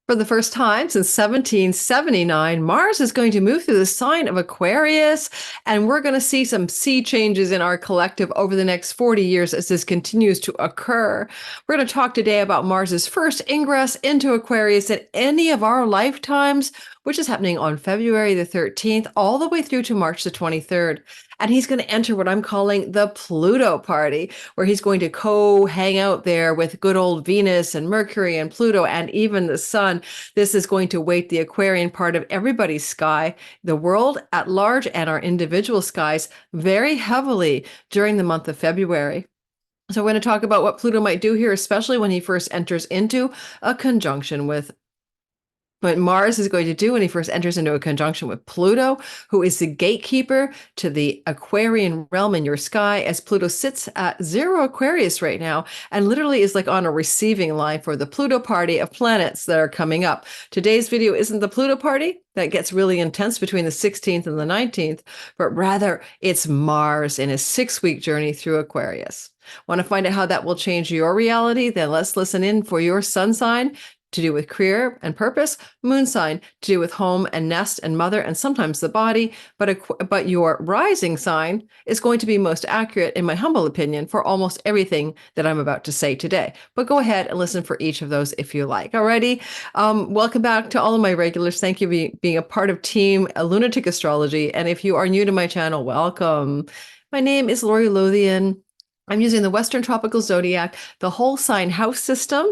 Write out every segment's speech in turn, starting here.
For the first time since 1779, Mars is going to move through the sign of Aquarius, and we're going to see some sea changes in our collective over the next 40 years as this continues to occur. We're going to talk today about Mars's first ingress into Aquarius in any of our lifetimes, which is happening on February the 13th, all the way through to March the 23rd. And he's going to enter what I'm calling the Pluto party, where he's going to hang out there with good old Venus and Mercury and Pluto and even the sun. This is going to weight the Aquarian part of everybody's sky, the world at large, and our individual skies very heavily during the month of February. So we're going to talk about what Pluto might do here, especially when he first enters into a conjunction with what Mars is going to do when he first enters into a conjunction with Pluto, who is the gatekeeper to the Aquarian realm in your sky, as Pluto sits at 0 Aquarius right now and literally is like on a receiving line for the Pluto party of planets that are coming up. Today's video isn't the Pluto party that gets really intense between the 16th and the 19th, but rather it's Mars in his 6-week journey through Aquarius. Want to find out how that will change your reality? Then let's listen in for your sun sign to do with career and purpose, moon sign to do with home and nest and mother and sometimes the body, but your rising sign is going to be most accurate, in my humble opinion, for almost everything that I'm about to say today. But go ahead and listen for each of those if you like. Alrighty. Welcome back to all of my regulars. Thank you for being a part of Team Lunatic Astrology. And if you are new to my channel, welcome. My name is Lori Lothian. I'm using the Western Tropical Zodiac, the whole sign house system,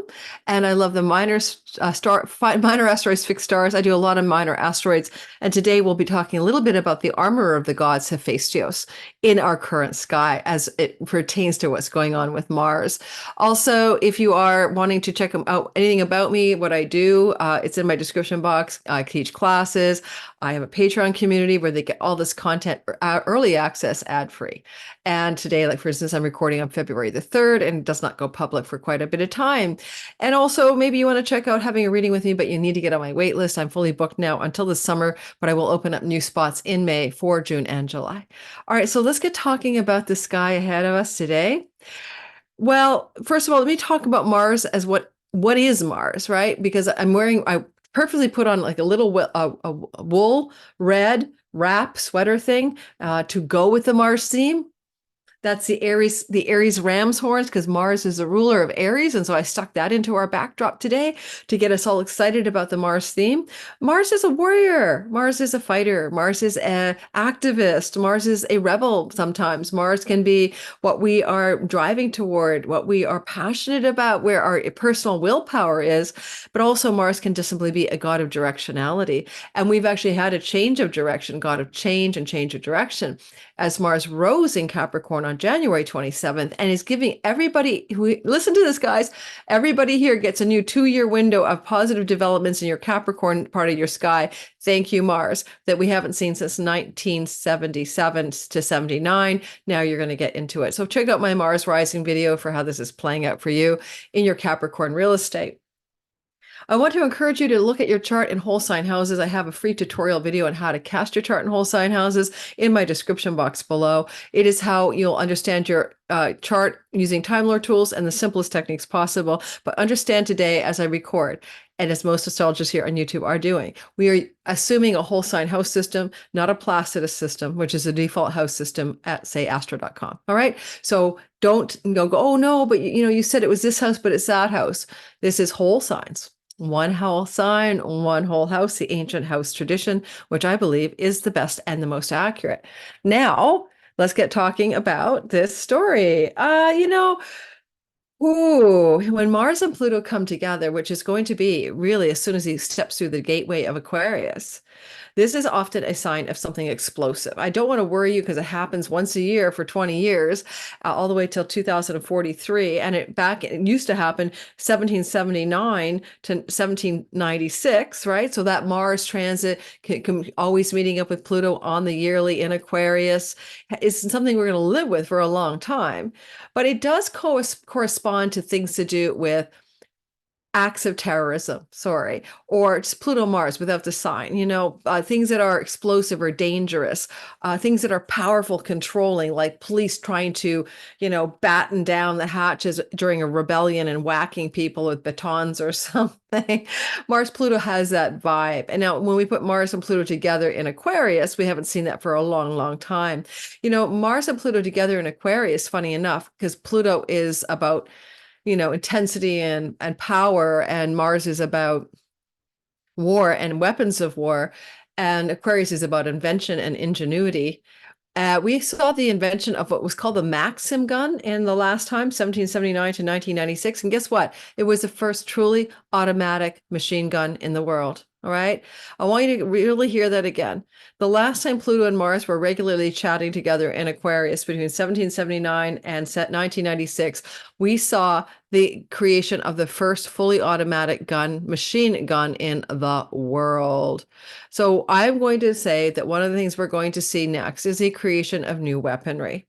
and I love the minor asteroids, fixed stars. I do a lot of minor asteroids, and today we'll be talking a little bit about the armor of the gods Hephaistos in our current sky as it pertains to what's going on with Mars. Also, if you are wanting to check out anything about me, what I do, it's in my description box. I teach classes. I have a Patreon community where they get all this content early access ad-free. And today, like for instance, I'm recording on February the 3rd and it does not go public for quite a bit of time. And also maybe you want to check out having a reading with me, but you need to get on my wait list. I'm fully booked now until the summer, but I will open up new spots in May for June and July. All right, so let's get talking about the sky ahead of us today. Well, first of all, let me talk about Mars as what is Mars, right? Because I perfectly put on like a little a wool red wrap sweater thing to go with the Mars theme. That's the Aries ram's horns, because Mars is the ruler of Aries. And so I stuck that into our backdrop today to get us all excited about the Mars theme. Mars is a warrior. Mars is a fighter. Mars is an activist. Mars is a rebel sometimes. Mars can be what we are driving toward, what we are passionate about, where our personal willpower is. But also Mars can just simply be a god of directionality. And we've actually had a change of direction, god of change and change of direction, as Mars rose in Capricorn on January 27th and is giving everybody who listen to this, guys, everybody here gets a new 2-year window of positive developments in your Capricorn part of your sky. Thank you, Mars, that we haven't seen since 1977 to 79. Now you're going to get into it. So check out my Mars rising video for how this is playing out for you in your Capricorn real estate. I want to encourage you to look at your chart in whole sign houses. I have a free tutorial video on how to cast your chart in whole sign houses in my description box below. It is how you'll understand your chart using Time Lord tools and the simplest techniques possible. But understand today, as I record, and as most astrologers here on YouTube are doing, we are assuming a whole sign house system, not a Placidus system, which is the default house system at, say, astro.com. All right. So don't go, oh no, but you said it was this house, but it's that house. This is whole signs. One whole sign, one whole house, the ancient house tradition, which I believe is the best and the most accurate. Now, let's get talking about this story. When Mars and Pluto come together, which is going to be really as soon as he steps through the gateway of Aquarius, this is often a sign of something explosive. I don't want to worry you because it happens once a year for 20 years, all the way till 2043. And it used to happen 1779 to 1796, right? So that Mars transit, always meeting up with Pluto on the yearly in Aquarius, is something we're going to live with for a long time. But it does correspond to things to do with acts of terrorism, sorry, or it's Pluto Mars without the sign, things that are explosive or dangerous, things that are powerful, controlling, like police trying to, batten down the hatches during a rebellion and whacking people with batons or something. Mars Pluto has that vibe. And now when we put Mars and Pluto together in Aquarius, we haven't seen that for a long, long time. Mars and Pluto together in Aquarius, funny enough, because Pluto is about intensity and power, and Mars is about war and weapons of war, and Aquarius is about invention and ingenuity. We saw the invention of what was called the Maxim gun in the last time, 1779 to 1996. And guess what? It was the first truly automatic machine gun in the world. All right. I want you to really hear that again. The last time Pluto and Mars were regularly chatting together in Aquarius between 1779 and 1996, we saw the creation of the first fully automatic machine gun in the world. So I'm going to say that one of the things we're going to see next is the creation of new weaponry.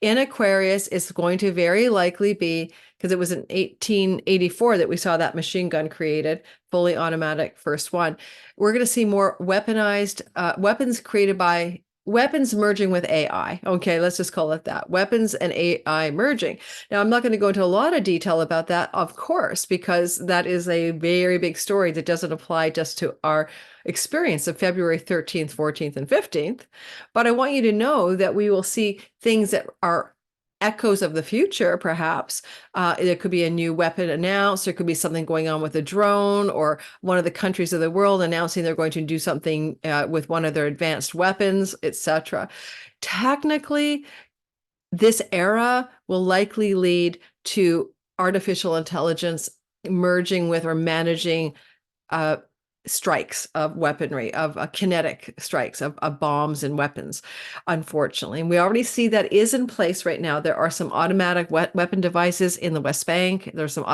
In Aquarius, it's going to very likely be, because it was in 1884 that we saw that machine gun created, fully automatic, first one. We're going to see more weaponized weapons created by weapons merging with AI. Okay, let's just call it that. Weapons and AI merging. Now, I'm not going to go into a lot of detail about that, of course, because that is a very big story that doesn't apply just to our experience of February 13th, 14th, and 15th. But I want you to know that we will see things that are echoes of the future, perhaps. There could be a new weapon announced. There could be something going on with a drone, or one of the countries of the world announcing they're going to do something with one of their advanced weapons, etc. Technically, this era will likely lead to artificial intelligence merging with or managing strikes of weaponry, of kinetic strikes of bombs and weapons, unfortunately. And we already see that is in place right now. There are some automatic weapon devices in the West Bank. There's some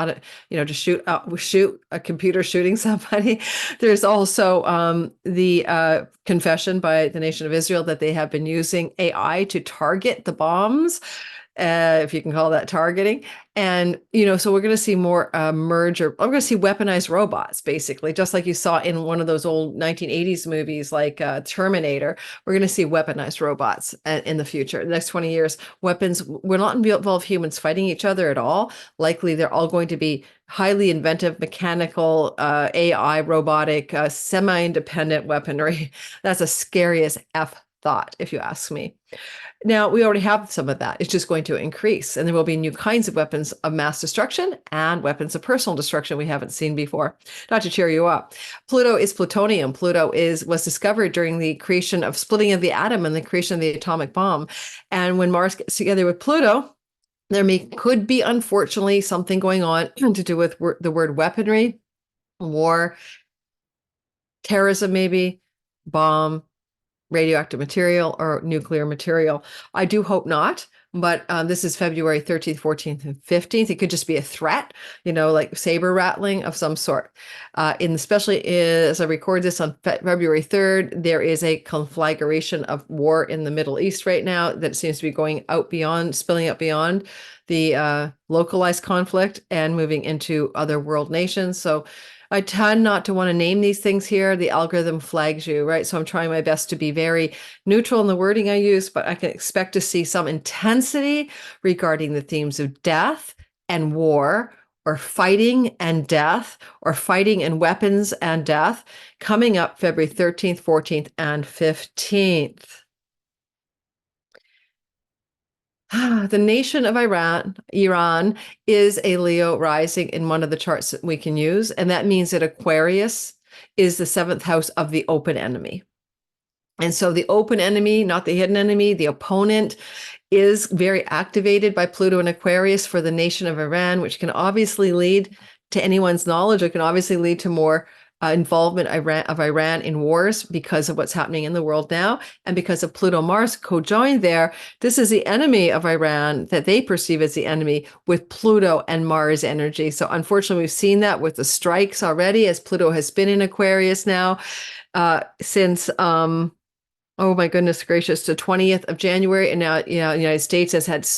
to shoot a computer shooting somebody. There's also the confession by the nation of Israel that they have been using AI to target the bombs, if you can call that targeting. And, so we're going to see more merger. I'm going to see weaponized robots, basically, just like you saw in one of those old 1980s movies like Terminator. We're going to see weaponized robots in the future. The next 20 years, weapons will not involve humans fighting each other at all. Likely, they're all going to be highly inventive, mechanical, AI, robotic, semi-independent weaponry. That's a scary as F thought, if you ask me. Now, we already have some of that. It's just going to increase, and there will be new kinds of weapons of mass destruction and weapons of personal destruction we haven't seen before. Not to cheer you up. Pluto is plutonium. Pluto was discovered during the creation of splitting of the atom and the creation of the atomic bomb. And when Mars gets together with Pluto, there could be, unfortunately, something going on to do with the word weaponry, war, terrorism, maybe, bomb, radioactive material, or nuclear material. I do hope not, but this is February 13th, 14th, and 15th. It could just be a threat, like saber rattling of some sort. Especially as I record this on February 3rd, there is a conflagration of war in the Middle East right now that seems to be spilling out beyond the localized conflict and moving into other world nations. So I tend not to want to name these things here. The algorithm flags you, right? So I'm trying my best to be very neutral in the wording I use, but I can expect to see some intensity regarding the themes of death and war, or fighting and death, or fighting and weapons and death, coming up February 13th, 14th, and 15th. The nation of Iran is a Leo rising in one of the charts that we can use. And that means that Aquarius is the 7th house of the open enemy. And so the open enemy, not the hidden enemy, the opponent, is very activated by Pluto and Aquarius for the nation of Iran, which can obviously lead to anyone's knowledge. It can obviously lead to more involvement of Iran in wars because of what's happening in the world now, and because of Pluto Mars co-joined there. This is the enemy of Iran that they perceive as the enemy, with Pluto and Mars energy. So unfortunately, we've seen that with the strikes already, as Pluto has been in Aquarius now since oh my goodness gracious, the 20th of January. And now, the United States has had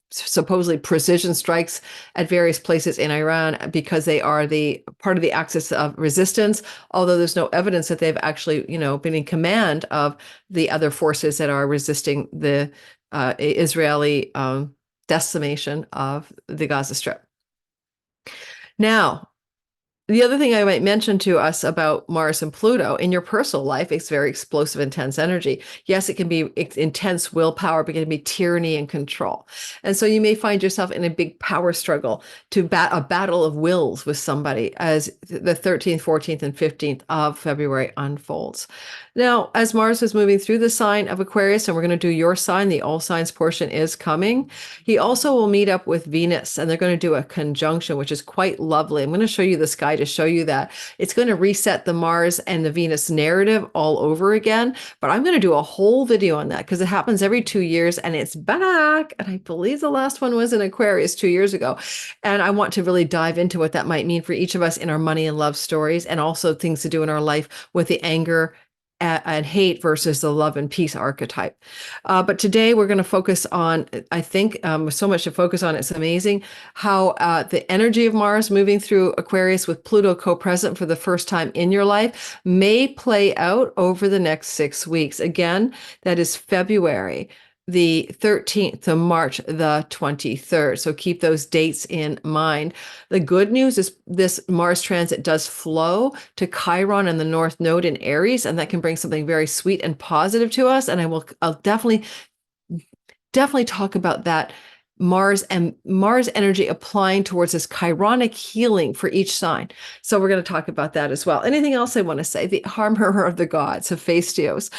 supposedly precision strikes at various places in Iran because they are the part of the axis of resistance, although there's no evidence that they've actually, been in command of the other forces that are resisting the Israeli decimation of the Gaza Strip. Now, the other thing I might mention to us about Mars and Pluto in your personal life, it's very explosive, intense energy. Yes, it can be intense willpower, but it can be tyranny and control. And so you may find yourself in a big power struggle to a battle of wills with somebody as the 13th, 14th, and 15th of February unfolds. Now, as Mars is moving through the sign of Aquarius, and we're going to do your sign, the all signs portion is coming. He also will meet up with Venus, and they're going to do a conjunction, which is quite lovely. I'm going to show you the sky to show you that. It's going to reset the Mars and the Venus narrative all over again, but I'm going to do a whole video on that because it happens every 2 years and it's back. And I believe the last one was in Aquarius 2 years ago. And I want to really dive into what that might mean for each of us in our money and love stories, and also things to do in our life with the anger and hate versus the love and peace archetype. But today we're going to focus on, I think, so much to focus on. It's amazing how the energy of Mars moving through Aquarius with Pluto co-present for the first time in your life may play out over the next 6 weeks. Again, that is February the 13th to March the 23rd. So keep those dates in mind. The good news is this Mars transit does flow to Chiron and the North Node in Aries, and that can bring something very sweet and positive to us. And I'll definitely talk about that Mars and Mars energy applying towards this Chironic healing for each sign. So we're going to talk about that as well. Anything else I want to say? The armorer of the gods, Hephaistos.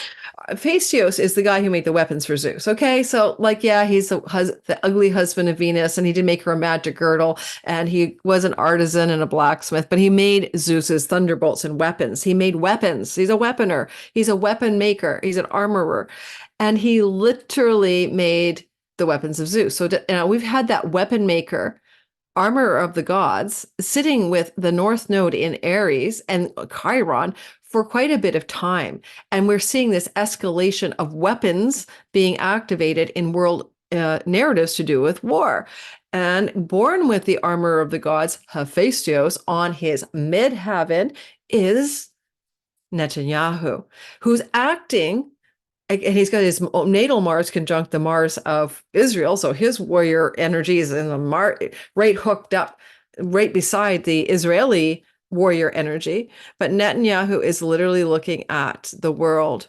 Hephaistos is the guy who made the weapons for Zeus. Okay, so he's the ugly husband of Venus, and he did make her a magic girdle, and he was an artisan and a blacksmith, but he made Zeus's thunderbolts and weapons. He made weapons. He's a weaponer. He's a weapon maker. He's an armorer, and he literally made the weapons of Zeus. So we've had that weapon maker, armorer of the gods, sitting with the North Node in Aries and Chiron for quite a bit of time. And we're seeing this escalation of weapons being activated in world narratives to do with war. And born with the armor of the gods, Hephaistos, on his midheaven is Netanyahu, who's acting, and he's got his natal Mars conjunct the Mars of Israel. So his warrior energy is in the right hooked up, right beside the Israeli warrior energy. But Netanyahu is literally looking at the world.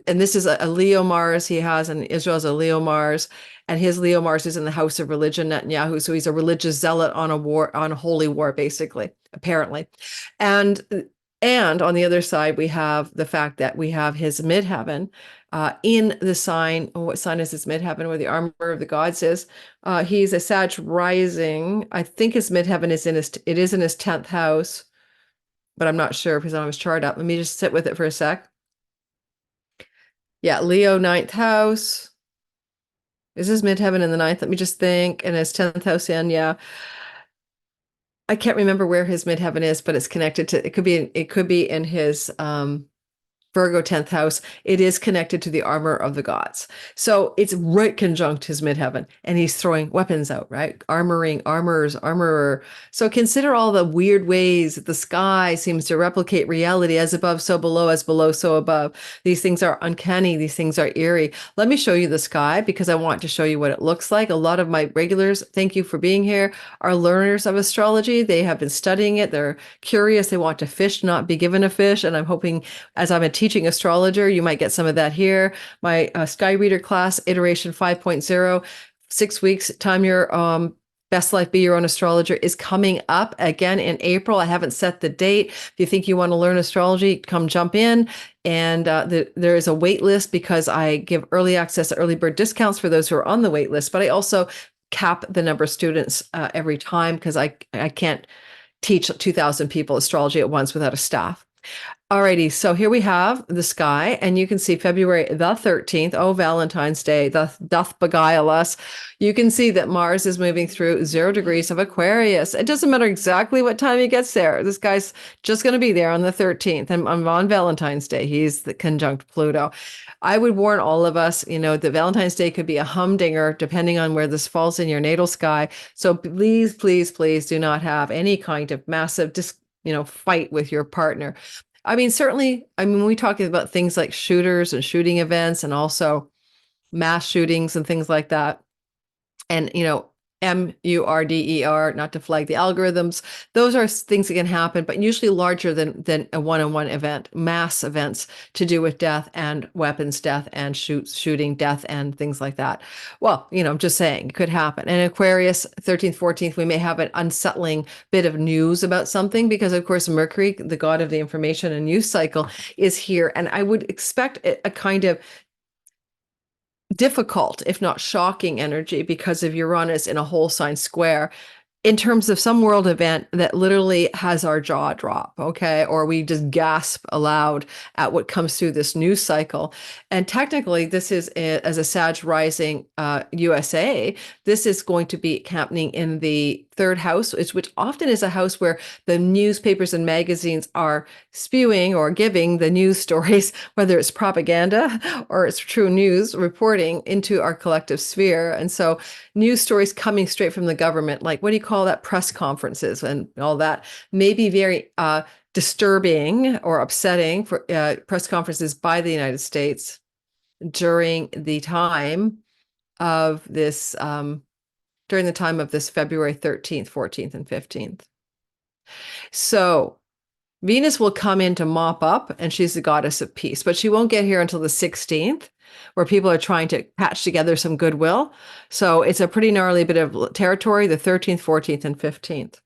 And this is a Leo Mars he has, and Israel's a Leo Mars, and his Leo Mars is in the house of religion, Netanyahu. So he's a religious zealot on a holy war, basically, apparently. And on the other side, we have the fact that we have his midheaven in the sign. What sign is his midheaven, where the armor of the gods is? He's a Sag rising. I think his midheaven is in his 10th house, but I'm not sure because I don't have his chart up. Let me just sit with it for a sec. Yeah, Leo 9th house. Is his midheaven in the 9th? Let me just think. And his 10th house in, yeah. I can't remember where his midheaven is, but it's connected to, it could be in his Virgo 10th house. It is connected to the armor of the gods. So it's right conjunct his midheaven, and he's throwing weapons out, right? Armoring, armors, armorer. So consider all the weird ways that the sky seems to replicate reality, as above, so below, as below, so above. These things are uncanny. These things are eerie. Let me show you the sky because I want to show you what it looks like. A lot of my regulars, thank you for being here, are learners of astrology. They have been studying it. They're curious. They want to fish, not be given a fish. And I'm hoping, as I'm a teaching astrologer, you might get some of that here. My Sky Reader class, iteration 5.0, 6 weeks, time your best life, be your own astrologer, is coming up again in April. I haven't set the date. If you think you want to learn astrology, come jump in. And there is a wait list because I give early access, early bird discounts for those who are on the wait list, but I also cap the number of students every time because I can't teach 2,000 people astrology at once without a staff. Alrighty, so here we have the sky, and you can see February the 13th. Oh, Valentine's Day, doth beguile us. You can see that Mars is moving through 0 degrees of Aquarius. It doesn't matter exactly what time he gets there. This guy's just going to be there on the 13th, and on Valentine's Day, he's the conjunct Pluto. I would warn all of us, that Valentine's Day could be a humdinger depending on where this falls in your natal sky. So please, please, please do not have any kind of massive fight with your partner. I mean, certainly, we talking about things like shooters and shooting events and also mass shootings and things like that. And, MURDER, not to flag the algorithms. Those are things that can happen, but usually larger than a one-on-one event, mass events to do with death and weapons death and shooting death and things like that. Well, I'm just saying it could happen. And Aquarius, 13th, 14th, we may have an unsettling bit of news about something because, of course, Mercury, the god of the information and news cycle, is here. And I would expect a kind of difficult, if not shocking energy because of Uranus in a whole sign square in terms of some world event that literally has our jaw drop, okay? Or we just gasp aloud at what comes through this news cycle. And technically, this is, as a Sag rising USA, this is going to be happening in the third house, which often is a house where the newspapers and magazines are spewing or giving the news stories, whether it's propaganda or it's true news reporting into our collective sphere. And so news stories coming straight from the government, like what do you call that, press conferences and all that, may be very disturbing or upsetting for press conferences by the United States during the time of this February 13th, 14th, and 15th. So Venus will come in to mop up, and she's the goddess of peace, but she won't get here until the 16th, where people are trying to patch together some goodwill. So it's a pretty gnarly bit of territory, the 13th, 14th, and 15th.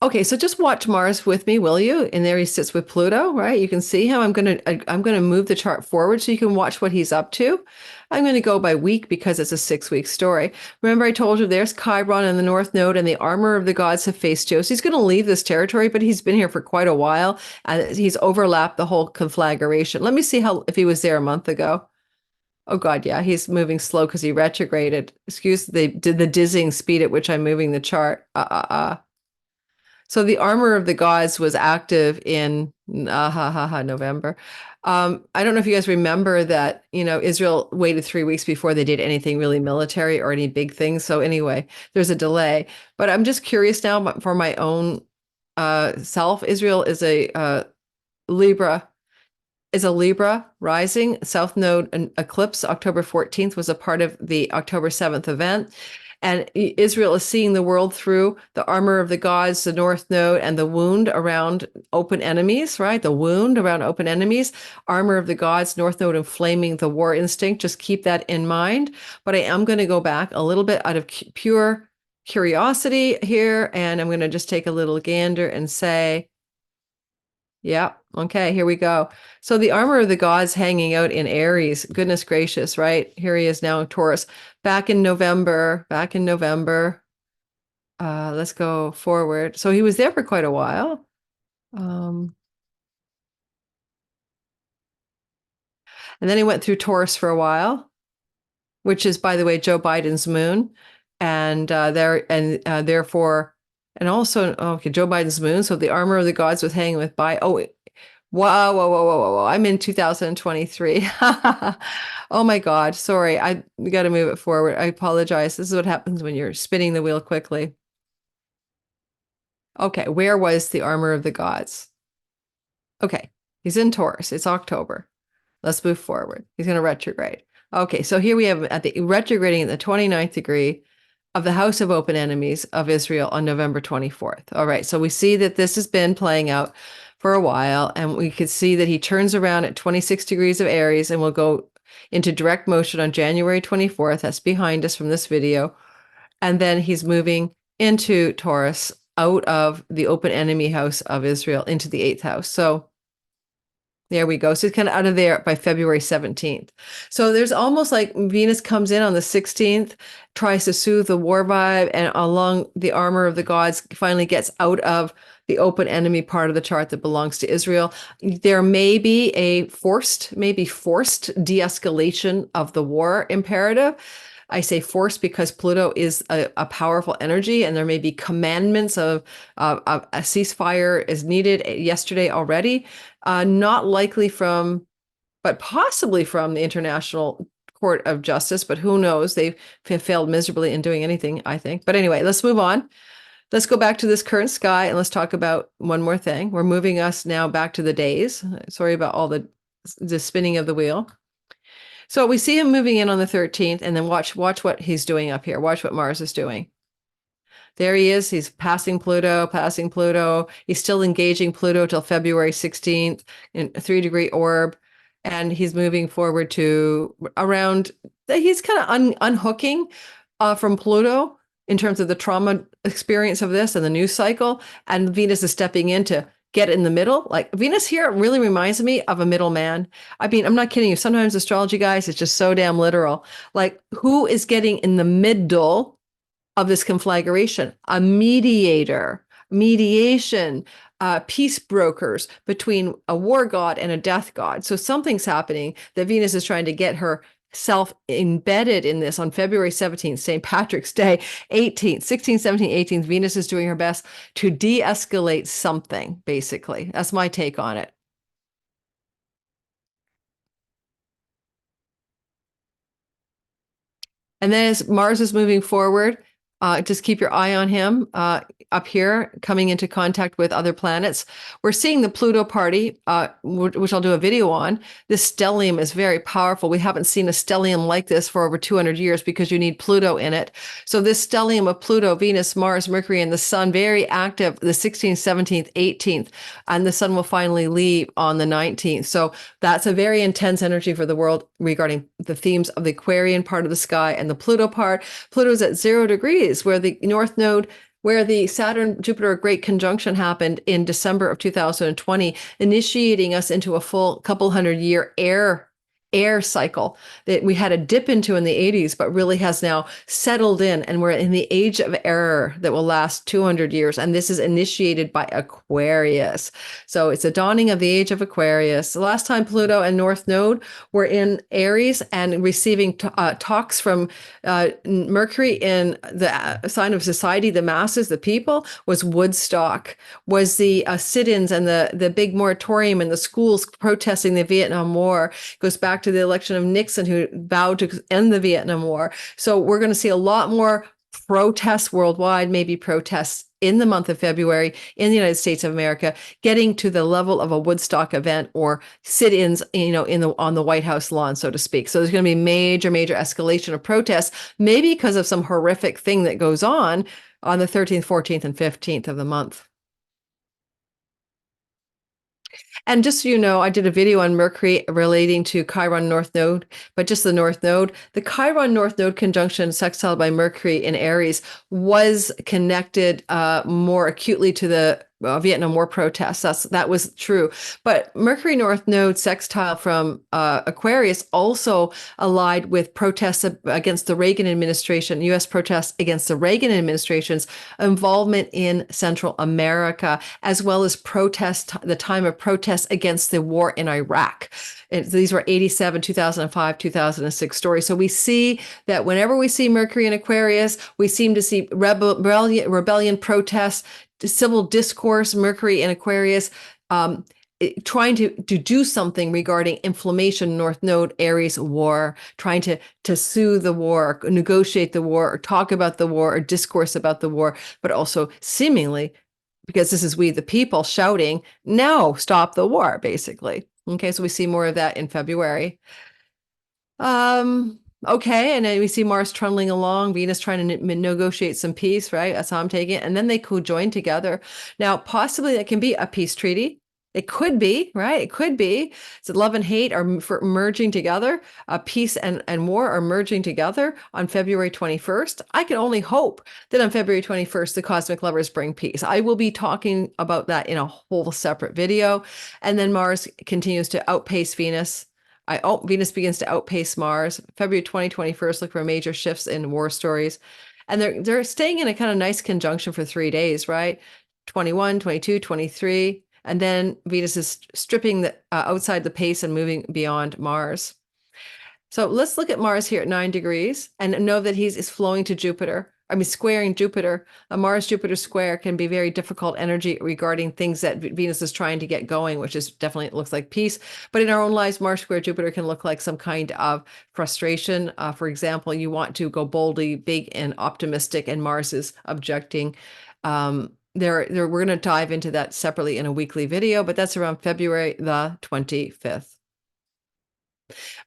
Okay, so just watch Mars with me, will you? And there he sits with Pluto, right? You can see him. I'm gonna move the chart forward so you can watch what he's up to. I'm going to go by week because it's a 6-week story. Remember, I told you there's Chiron in the North Node and the armor of the gods Hephaistos. He's going to leave this territory, but he's been here for quite a while, and he's overlapped the whole conflagration. Let me see if he was there a month ago. Oh God, yeah, he's moving slow because he retrograded. Excuse the dizzying speed at which I'm moving the chart. So the armor of the gods was active in November. I don't know if you guys remember that, Israel waited 3 weeks before they did anything really military or any big things. So anyway, there's a delay. But I'm just curious now for my own self. Israel is a Libra. Is a Libra rising. South Node and eclipse October 14th was a part of the October 7th event. And Israel is seeing the world through the armor of the gods, the North Node, and the wound around open enemies, right? The wound around open enemies, armor of the gods, North Node inflaming the war instinct. Just keep that in mind. But I am going to go back a little bit out of pure curiosity here. And I'm going to just take a little gander and say, yeah, okay, here we go. So the armor of the gods hanging out in Aries, goodness gracious, right? Here he is now in Taurus. Back in November. Let's go forward. So he was there for quite a while. And then he went through Taurus for a while, which is, by the way, Joe Biden's moon. And therefore, and also, okay, Joe Biden's moon. So the armor of the gods was hanging with whoa. I'm in 2023. Oh my God. Sorry. We got to move it forward. I apologize. This is what happens when you're spinning the wheel quickly. Okay. Where was the armor of the gods? Okay. He's in Taurus. It's October. Let's move forward. He's going to retrograde. Okay. So here we have at the retrograding at the 29th degree of the House of Open Enemies of Israel on November 24th. All right. So we see that this has been playing out for a while, and we could see that he turns around at 26 degrees of Aries and will go into direct motion on January 24th. That's behind us from this video. And then he's moving into Taurus out of the open enemy house of Israel into the 8th house. So there we go. So it's kind of out of there by February 17th. So there's almost like Venus comes in on the 16th, tries to soothe the war vibe, and along the armor of the gods finally gets out of the open enemy part of the chart that belongs to Israel. There may be maybe forced de-escalation of the war imperative. I say forced because Pluto is a powerful energy, and there may be commandments of a ceasefire is needed yesterday already. Not likely from, but possibly from the International Court of Justice, but who knows? They've failed miserably in doing anything, I think. But anyway, let's move on. Let's go back to this current sky and let's talk about one more thing. We're moving us now back to the days. Sorry about all the spinning of the wheel. So we see him moving in on the 13th, and then watch what he's doing up here. Watch what Mars is doing. There he is. He's passing Pluto. He's still engaging Pluto till February 16th in a 3-degree orb. And he's moving forward to around, he's kind of unhooking from Pluto in terms of the trauma experience of this and the news cycle. And Venus is stepping in to get in the middle. Like Venus here really reminds me of a middleman. I mean, I'm not kidding you. Sometimes astrology, guys, is just so damn literal. Like, who is getting in the middle of this conflagration? A mediator, mediation, peace brokers between a war god and a death god. So something's happening that Venus is trying to get herself embedded in this on February 17th, St. Patrick's Day, 18th, 16th, 17th, 18th. Venus is doing her best to de-escalate something, basically. That's my take on it. And then as Mars is moving forward, just keep your eye on him up here, coming into contact with other planets. We're seeing the Pluto party, which I'll do a video on. This stellium is very powerful. We haven't seen a stellium like this for over 200 years because you need Pluto in it. So this stellium of Pluto, Venus, Mars, Mercury, and the Sun, very active the 16th, 17th, 18th, and the Sun will finally leave on the 19th. So that's a very intense energy for the world regarding the themes of the Aquarian part of the sky and the Pluto part. Pluto's at 0 degrees, where the North Node, where the Saturn-Jupiter great conjunction happened in December of 2020, initiating us into a full couple hundred-year air cycle that we had a dip into in the 80s, but really has now settled in. And we're in the age of error that will last 200 years. And this is initiated by Aquarius. So it's a dawning of the age of Aquarius. The last time Pluto and North Node were in Aries and receiving talks from Mercury in the sign of society, the masses, the people, was Woodstock, was the sit-ins and the big moratorium in the schools protesting the Vietnam War. It goes back to the election of Nixon, who vowed to end the Vietnam War. So we're going to see a lot more protests worldwide, maybe protests in the month of February in the United States of America, getting to the level of a Woodstock event or sit-ins, on the White House lawn, so to speak. So there's going to be major escalation of protests, maybe because of some horrific thing that goes on the 13th, 14th, and 15th of the month. And just so you know, I did a video on Mercury relating to Chiron North Node, but just the North Node. The Chiron North Node conjunction sextile by Mercury in Aries was connected more acutely to the Vietnam War protests. That was true. But Mercury North Node sextile from Aquarius also allied with protests against the Reagan administration, U.S. protests against the Reagan administration's involvement in Central America, as well as the time of protests against the war in Iraq. These were 87, 2005, 2006 stories. So we see that whenever we see Mercury in Aquarius, we seem to see rebellion protests, civil discourse, Mercury in Aquarius, trying to do something regarding inflammation, North Node, Aries war, trying to soothe the war, negotiate the war, or talk about the war, or discourse about the war, but also seemingly, because this is we the people shouting, no, stop the war, basically. Okay, so we see more of that in February. Okay, and then we see Mars trundling along, Venus trying to negotiate some peace, right? That's how I'm taking it. And then they could join together. Now, possibly that can be a peace treaty. It could be, right? It could be. So love and hate are merging together. Peace and war are merging together on February 21st. I can only hope that on February 21st, the cosmic lovers bring peace. I will be talking about that in a whole separate video. And then Mars continues to outpace Venus. Venus begins to outpace Mars. February 2021, look for major shifts in war stories. And they're staying in a kind of nice conjunction for 3 days, right? 21, 22, 23. And then Venus is stripping the outside the pace and moving beyond Mars. So let's look at Mars here at 9 degrees and know that is flowing to Jupiter. I mean, squaring Jupiter. A Mars-Jupiter square can be very difficult energy regarding things that Venus is trying to get going, which is definitely, it looks like peace. But in our own lives, Mars square Jupiter can look like some kind of frustration. For example, you want to go boldly, big, and optimistic, and Mars is objecting. We're going to dive into that separately in a weekly video, but that's around February the 25th.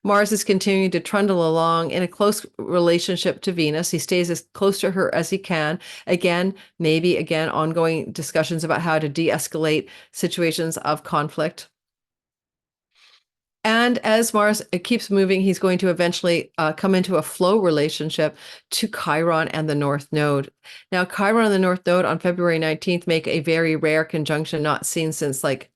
Mars is continuing to trundle along in a close relationship to Venus. He stays as close to her as he can. Again, maybe ongoing discussions about how to de-escalate situations of conflict. And as Mars keeps moving, he's going to eventually come into a flow relationship to Chiron and the North Node. Now, Chiron and the North Node on February 19th make a very rare conjunction, not seen since what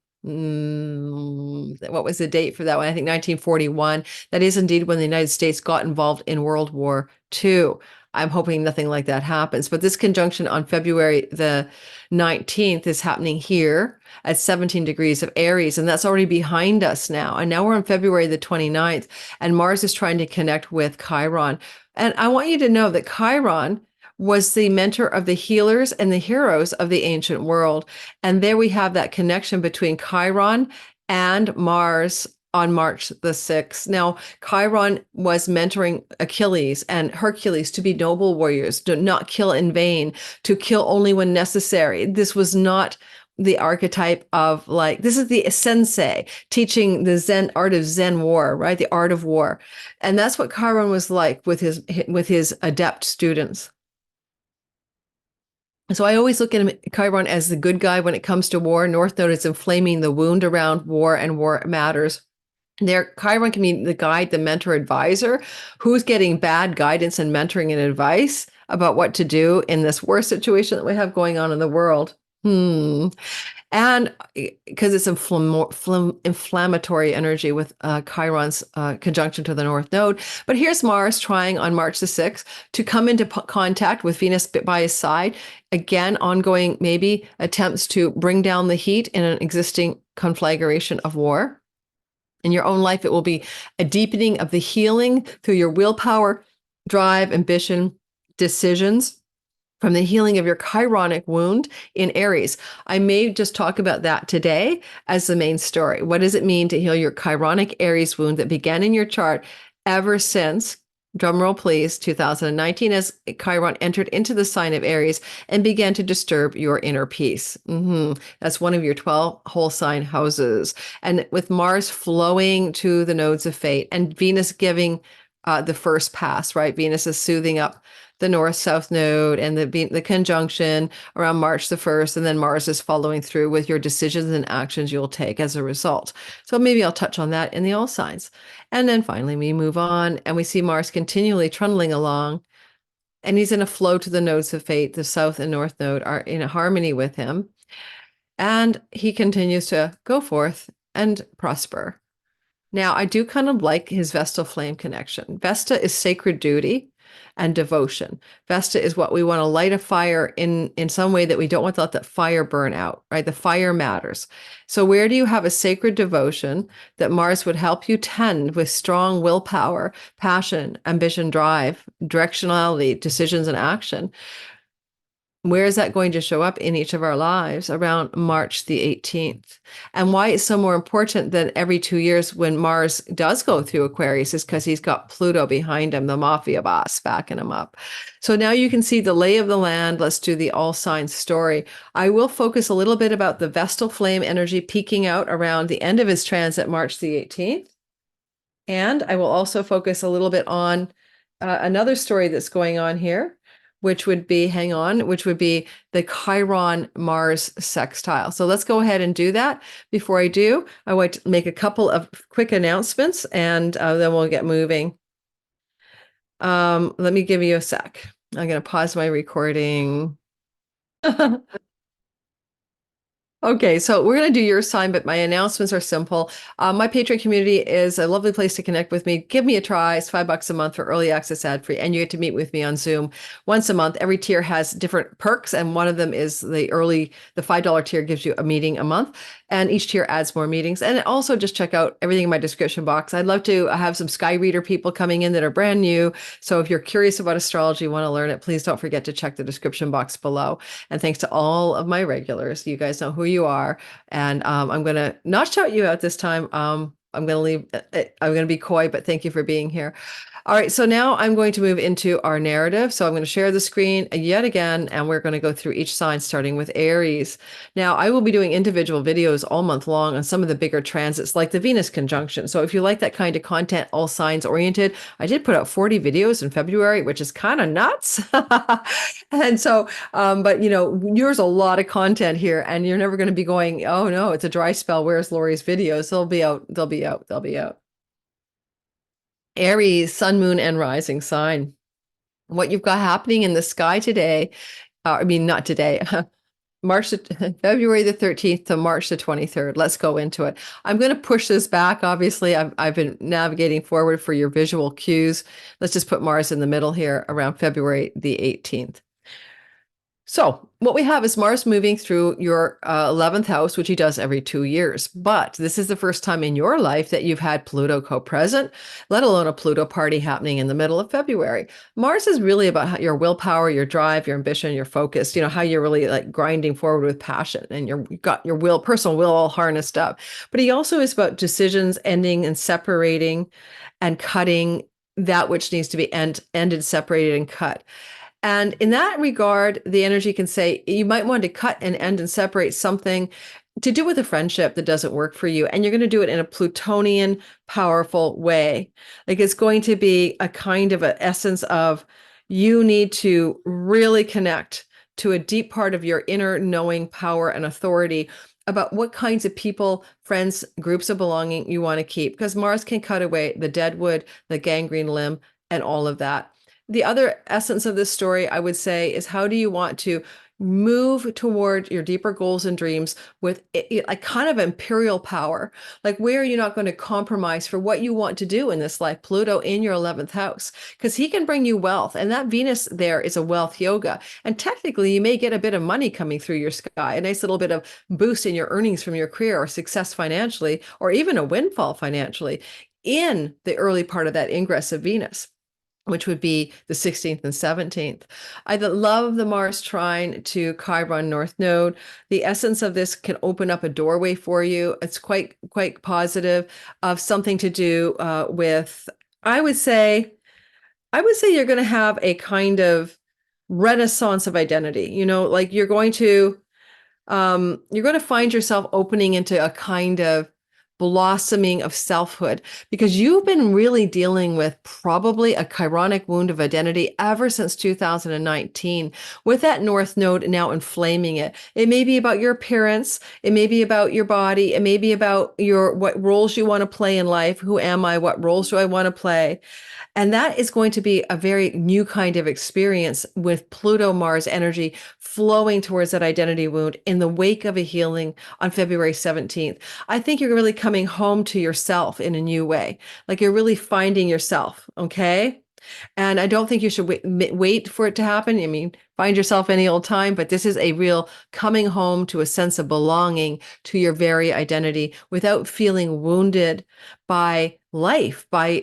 was the date for that one? I think 1941. That is indeed when the United States got involved in World War II. I'm hoping nothing like that happens. But this conjunction on February the 19th is happening here at 17 degrees of Aries, and that's already behind us now. And now we're on February the 29th, and Mars is trying to connect with Chiron. And I want you to know that Chiron was the mentor of the healers and the heroes of the ancient world. And there we have that connection between Chiron and Mars on March the 6th. Now, Chiron was mentoring Achilles and Hercules to be noble warriors, to not kill in vain, to kill only when necessary. This was not the archetype of this is the sensei teaching the Zen art of Zen war, right? The art of war. And that's what Chiron was like with his adept students. So I always look at Chiron as the good guy when it comes to war. North Node is inflaming the wound around war and war matters. There, Chiron can be the guide, the mentor, advisor, who's getting bad guidance and mentoring and advice about what to do in this war situation that we have going on in the world. And because it's inflammatory energy with Chiron's conjunction to the North Node. But here's Mars trying on March the 6th to come into contact with Venus by his side. Again, ongoing maybe attempts to bring down the heat in an existing conflagration of war. In your own life, it will be a deepening of the healing through your willpower, drive, ambition, decisions, from the healing of your chironic wound in Aries. I may just talk about that today as the main story. What does it mean to heal your chironic Aries wound that began in your chart ever since, drumroll please, 2019, as Chiron entered into the sign of Aries and began to disturb your inner peace? That's one of your 12 whole sign houses. And with Mars flowing to the nodes of fate and Venus giving the first pass, right? Venus is soothing up the North-South node and the conjunction around March the 1st, and then Mars is following through with your decisions and actions you'll take as a result. So maybe I'll touch on that in the all signs. And then finally we move on and we see Mars continually trundling along, and he's in a flow to the nodes of fate. The South and North node are in harmony with him, and he continues to go forth and prosper. Now, I do kind of like his Vesta flame connection. Vesta is sacred duty and devotion. Vesta is what we want to light a fire in some way that we don't want to let that fire burn out, right? The fire matters. So where do you have a sacred devotion that Mars would help you tend with strong willpower, passion, ambition, drive, directionality, decisions, and action? Where is that going to show up in each of our lives around March the 18th? And why it's so more important than every 2 years when Mars does go through Aquarius is because he's got Pluto behind him, the mafia boss, backing him up. So now you can see the lay of the land. Let's do the all signs story. I will focus a little bit about the Vestal flame energy peaking out around the end of his transit, March the 18th. And I will also focus a little bit on another story that's going on here, which would be, which would be the Chiron Mars sextile. So let's go ahead and do that. Before I do, I want to make a couple of quick announcements, and then we'll get moving. Let me give you a sec. I'm going to pause my recording. Okay, so we're going to do your sign, but my announcements are simple. My Patreon community is a lovely place to connect with me. Give me a try. It's $5 a month for early access ad free, and you get to meet with me on Zoom once a month. Every tier has different perks, and one of them is the $5 tier gives you a meeting a month, and each tier adds more meetings. And also just check out everything in my description box. I'd love to have some Sky Reader people coming in that are brand new. So if you're curious about astrology, want to learn it, please don't forget to check the description box below. And thanks to all of my regulars. You guys know who you are. And I'm going to not shout you out this time. I'm going to leave. I'm going to be coy, but thank you for being here. All right, so now I'm going to move into our narrative. So I'm going to share the screen yet again, and we're going to go through each sign, starting with Aries. Now, I will be doing individual videos all month long on some of the bigger transits, like the Venus conjunction. So if you like that kind of content, all signs oriented, I did put out 40 videos in February, which is kind of nuts. And so, but there's a lot of content here, and you're never going to be going, oh no, it's a dry spell. Where's Lori's videos? They'll be out. They'll be out. They'll be out. Aries, sun, moon, and rising sign. What you've got happening in the sky today, not today, February the 13th to March the 23rd. Let's go into it. I'm going to push this back. Obviously, I've been navigating forward for your visual cues. Let's just put Mars in the middle here around February the 18th. So what we have is Mars moving through your 11th house, which he does every 2 years. But this is the first time in your life that you've had Pluto co-present, let alone a Pluto party happening in the middle of February. Mars is really about your willpower, your drive, your ambition, your focus, how you're really like grinding forward with passion, and you've got your personal will all harnessed up. But he also is about decisions, ending and separating and cutting that which needs to be ended, separated, and cut. And in that regard, the energy can say you might want to cut and end and separate something to do with a friendship that doesn't work for you. And you're going to do it in a Plutonian, powerful way. Like it's going to be a kind of an essence of you need to really connect to a deep part of your inner knowing, power, and authority about what kinds of people, friends, groups of belonging you want to keep. Because Mars can cut away the dead wood, the gangrene limb, and all of that. The other essence of this story, I would say, is how do you want to move toward your deeper goals and dreams with a kind of imperial power? Like, where are you not going to compromise for what you want to do in this life? Pluto in your 11th house, because he can bring you wealth. And that Venus there is a wealth yoga. And technically, you may get a bit of money coming through your sky, a nice little bit of boost in your earnings from your career or success financially, or even a windfall financially in the early part of that ingress of Venus, which would be the 16th and 17th. I love the Mars trine to Chiron North Node. The essence of this can open up a doorway for you. It's quite positive, of something to do with, I would say you're going to have a kind of renaissance of identity. Like you're going to find yourself opening into a kind of blossoming of selfhood, because you've been really dealing with probably a chironic wound of identity ever since 2019, with that North Node now inflaming it. It may be about your appearance, it may be about your body, it may be about what roles you want to play in life. Who am I? What roles do I want to play? And that is going to be a very new kind of experience with Pluto Mars energy flowing towards that identity wound in the wake of a healing on February 17th. I think you're really coming home to yourself in a new way. Like you're really finding yourself. Okay. And I don't think you should wait for it to happen. I mean, find yourself any old time, but this is a real coming home to a sense of belonging to your very identity without feeling wounded by life, by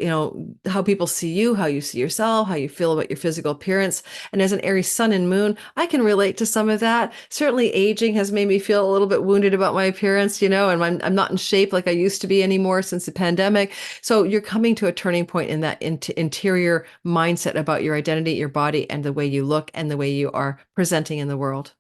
how people see you, how you see yourself, how you feel about your physical appearance. And as an Aries sun and moon, I can relate to some of that. Certainly aging has made me feel a little bit wounded about my appearance, and I'm not in shape like I used to be anymore since the pandemic. So you're coming to a turning point in that interior mindset about your identity, your body, and the way you look and the way you are presenting in the world.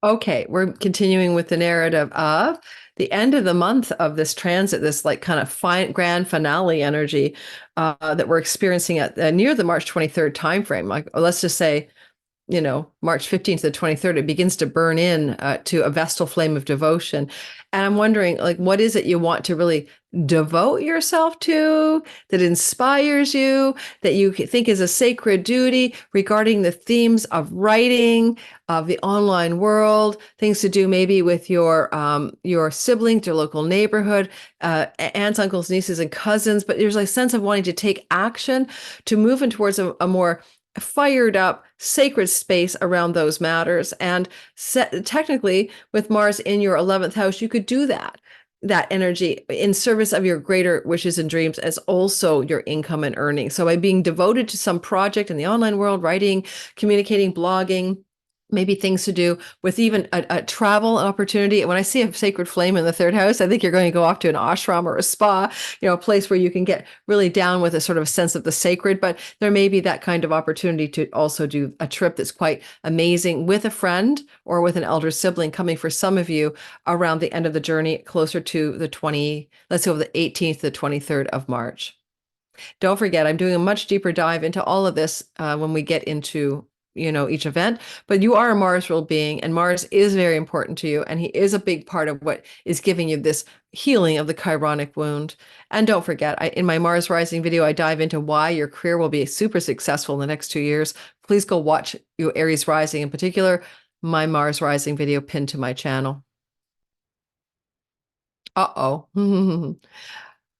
Okay, we're continuing with the narrative of the end of the month of this transit, this like kind of grand finale energy that we're experiencing at near the March 23rd timeframe. Like, let's just say March 15th to the 23rd, it begins to burn in to a Vestal flame of devotion. And I'm wondering, like, what is it you want to really devote yourself to, that inspires you, that you think is a sacred duty regarding the themes of writing, of the online world, things to do maybe with your siblings, your local neighborhood, aunts, uncles, nieces, and cousins. But there's a sense of wanting to take action to move in towards a more fired up sacred space around those matters. And technically, with Mars in your 11th house, you could do that energy in service of your greater wishes and dreams, as also your income and earnings. So by being devoted to some project in the online world, writing, communicating, blogging, maybe things to do with even a travel opportunity. And when I see a sacred flame in the third house, I think you're going to go off to an ashram or a spa, a place where you can get really down with a sort of a sense of the sacred. But there may be that kind of opportunity to also do a trip that's quite amazing with a friend or with an elder sibling, coming for some of you around the end of the journey, closer to let's go the 18th to the 23rd of March. Don't forget, I'm doing a much deeper dive into all of this when we get into each event, but you are a Mars ruled being, and Mars is very important to you, and he is a big part of what is giving you this healing of the Chironic wound. And don't forget, in my Mars rising video, I dive into why your career will be super successful in the next 2 years. Please go watch your Aries rising, in particular, my Mars rising video pinned to my channel. One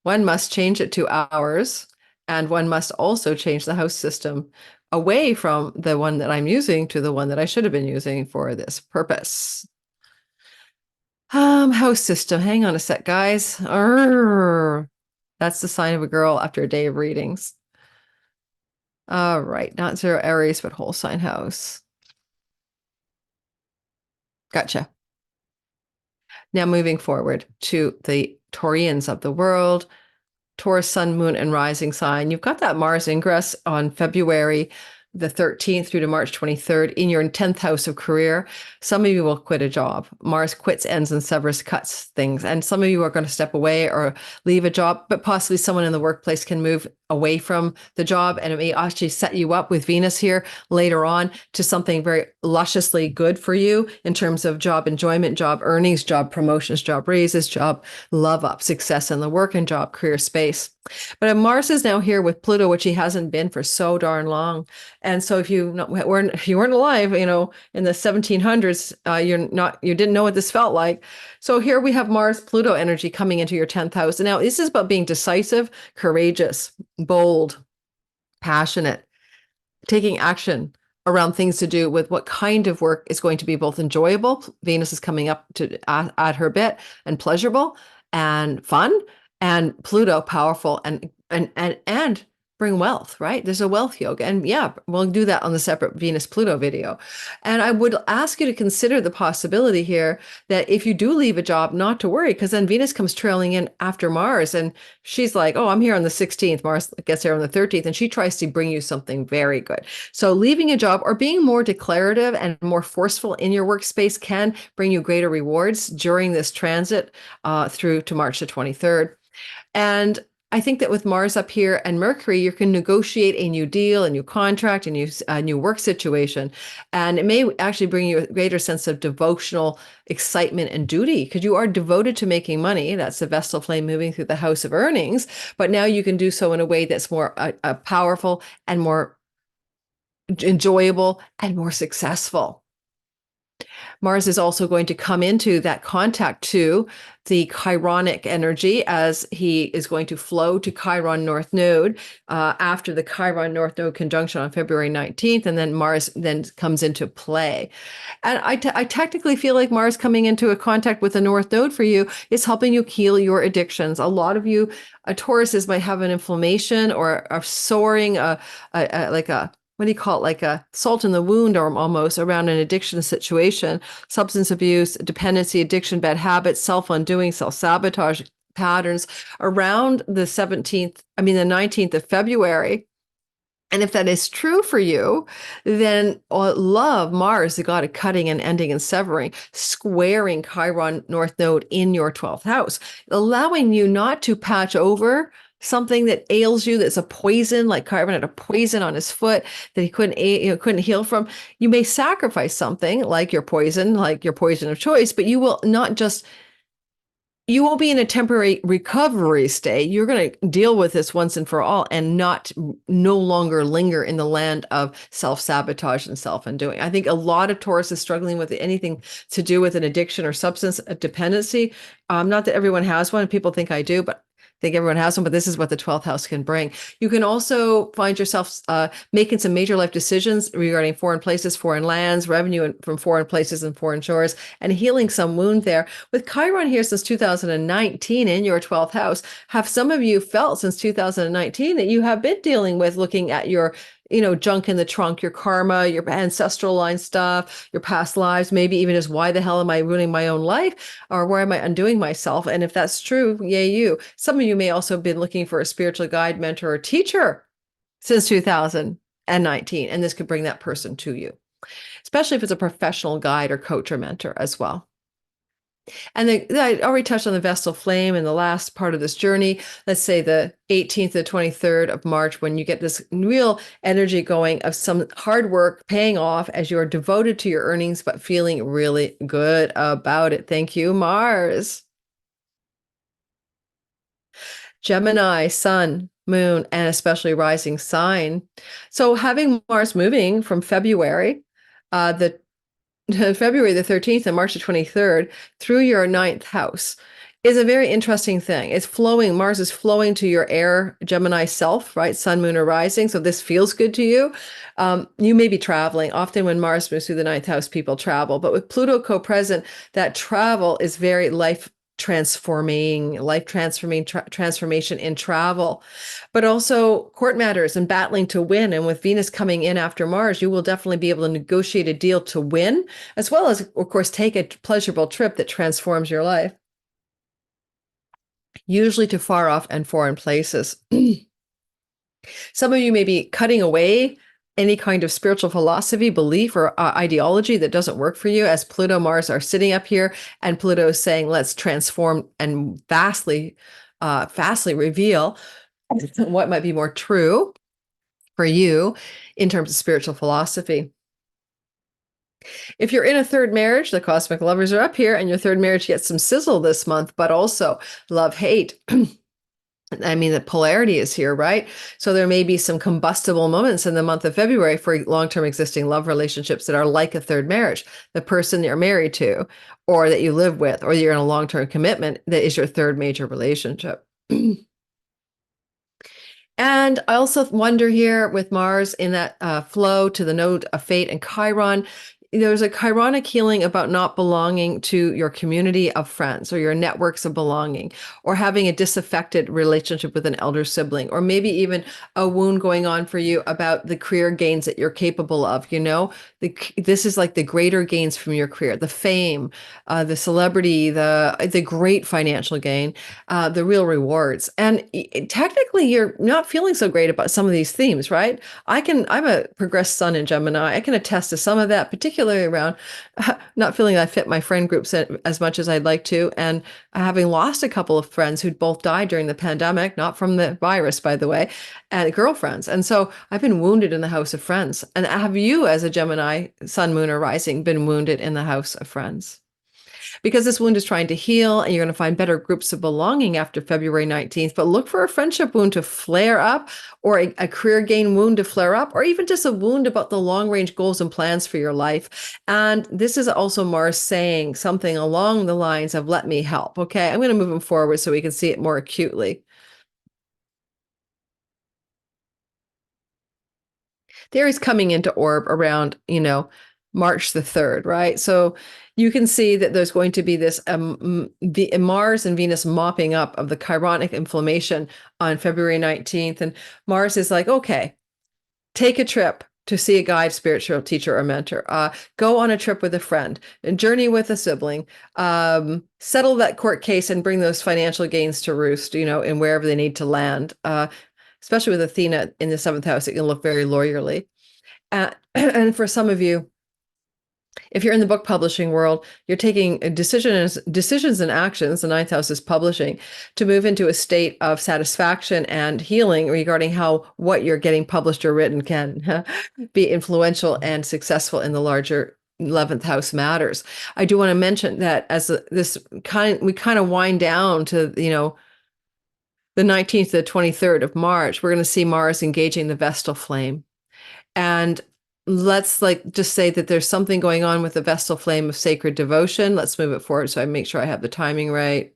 must change it to ours, and one must also change the house system away from the one that I'm using to the one that I should have been using for this purpose. House system. Hang on a sec, guys. That's the sign of a girl after a day of readings. All right, not zero Aries, but whole sign house. Gotcha. Now moving forward to the Taurians of the world. Taurus, sun, moon, and rising sign. You've got that Mars ingress on February the 13th through to March 23rd in your 10th house of career. Some of you will quit a job. Mars quits, ends, and severs, cuts things. And some of you are going to step away or leave a job, but possibly someone in the workplace can move away from the job, and it may actually set you up with Venus here later on to something very lusciously good for you in terms of job enjoyment, job earnings, job promotions, job raises, job love up, success in the work and job career space. But Mars is now here with Pluto, which he hasn't been for so darn long. And so if you weren't alive, in the 1700s, you didn't know what this felt like. So here we have Mars Pluto energy coming into your 10th house. And now this is about being decisive, courageous, bold, passionate, taking action around things to do with what kind of work is going to be both enjoyable. Venus is coming up to add her bit, and pleasurable and fun, and Pluto powerful and bring wealth, right? There's a wealth yoga. And yeah, we'll do that on the separate Venus Pluto video. And I would ask you to consider the possibility here that if you do leave a job, not to worry, because then Venus comes trailing in after Mars, and she's like, oh, I'm here on the 16th. Mars gets there on the 13th, and she tries to bring you something very good. So leaving a job or being more declarative and more forceful in your workspace can bring you greater rewards during this transit through to March the 23rd. And I think that with Mars up here and Mercury, you can negotiate a new deal, a new contract, a new work situation. And it may actually bring you a greater sense of devotional excitement and duty, because you are devoted to making money. That's the Vestal flame moving through the house of earnings. But now you can do so in a way that's more powerful and more enjoyable and more successful. Mars is also going to come into that contact to the Chironic energy, as he is going to flow to Chiron North Node after the Chiron North Node conjunction on February 19th, and then Mars then comes into play. And I technically feel like Mars coming into a contact with the North Node for you is helping you heal your addictions. A lot of you, Tauruses, might have an inflammation or a soaring, what do you call it, like a salt in the wound, or almost around an addiction situation, substance abuse, dependency, addiction, bad habits, self-undoing, self-sabotage patterns around the 19th of February. And if that is true for you, then love Mars, the god of cutting and ending and severing, squaring Chiron North Node in your 12th house, allowing you not to patch over something that ails you that's a poison, like Chiron had a poison on his foot that he couldn't heal from. You may sacrifice something like your poison, of choice, but you will not just you won't be in a temporary recovery state. You're going to deal with this once and for all and no longer linger in the land of self-sabotage and self-undoing. I think a lot of Taurus is struggling with anything to do with an addiction or substance dependency. Not that everyone has one. People think I do, but I think everyone has one, but this is what the 12th house can bring. You can also find yourself making some major life decisions regarding foreign places, foreign lands, revenue from foreign places and foreign shores, and healing some wound there. With Chiron here since 2019 in your 12th house, have some of you felt since 2019 that you have been dealing with looking at your junk in the trunk, your karma, your ancestral line stuff, your past lives, maybe even just why the hell am I ruining my own life or why am I undoing myself? And if that's true, yay you. Some of you may also have been looking for a spiritual guide, mentor, or teacher since 2019, and this could bring that person to you, especially if it's a professional guide or coach or mentor as well. And I already touched on the Vestal flame in the last part of this journey. Let's say the 18th to 23rd of March, when you get this real energy going of some hard work paying off as you are devoted to your earnings, but feeling really good about it. Thank you, Mars. Gemini, Sun, Moon, and especially rising sign. So having Mars moving from February, the February the 13th and March the 23rd through your ninth house is a very interesting thing. It's flowing. Mars is flowing to your air Gemini self, right? Sun, moon, or rising. So this feels good to you. You may be traveling. Often when Mars moves through the ninth house, people travel. But with Pluto co-present, that travel is very transformation in travel, but also court matters and battling to win. And with Venus coming in after Mars, you will definitely be able to negotiate a deal to win, as well as, of course, take a pleasurable trip that transforms your life, usually to far off and foreign places. Some of you may be cutting away any kind of spiritual philosophy, belief, or ideology that doesn't work for you, as Pluto, Mars are sitting up here, and Pluto is saying, let's transform and vastly reveal what might be more true for you in terms of spiritual philosophy. If you're in a third marriage, the cosmic lovers are up here, and your third marriage gets some sizzle this month, but also love, hate. I mean, the polarity is here, right? So there may be some combustible moments in the month of February for long-term existing love relationships that are like a third marriage. The person you're married to, or that you live with, or you're in a long-term commitment that is your third major relationship. And I also wonder here with Mars in that flow to the node of fate and Chiron, there's a Chironic healing about not belonging to your community of friends or your networks of belonging, or having a disaffected relationship with an elder sibling, or maybe even a wound going on for you about the career gains that you're capable of. This is like the greater gains from your career, the fame, the celebrity, the great financial gain, the real rewards. And technically, you're not feeling so great about some of these themes, right? I'm a progressed sun in Gemini. I can attest to some of that, particularly around not feeling I fit my friend groups as much as I'd like to, and having lost a couple of friends who'd both died during the pandemic, not from the virus, by the way, and girlfriends. And so I've been wounded in the house of friends. And have you, as a Gemini, sun, moon, or rising, been wounded in the house of friends? Because this wound is trying to heal, and you're going to find better groups of belonging after February 19th. But look for a friendship wound to flare up, or a career gain wound to flare up, or even just a wound about the long range goals and plans for your life. And this is also Mars saying something along the lines of, let me help. Okay, I'm going to move them forward so we can see it more acutely. The Aries coming into orb around, March the 3rd, right? So you can see that there's going to be this Mars and Venus mopping up of the Chironic inflammation on February 19th. And Mars is like, okay, take a trip to see a guide, spiritual teacher, or mentor. Go on a trip with a friend, and journey with a sibling, settle that court case and bring those financial gains to roost, in wherever they need to land. Especially with Athena in the 7th house, it can look very lawyerly. And for some of you, If you're in the book publishing world, you're taking decisions and actions, the ninth house is publishing, to move into a state of satisfaction and healing regarding how what you're getting published or written can be influential and successful in the larger 11th house matters. I do want to mention that as we kind of wind down to, the 19th to the 23rd of March, we're going to see Mars engaging the Vestal flame. And let's just say that there's something going on with the Vestal flame of sacred devotion. Let's move it forward so I make sure I have the timing right.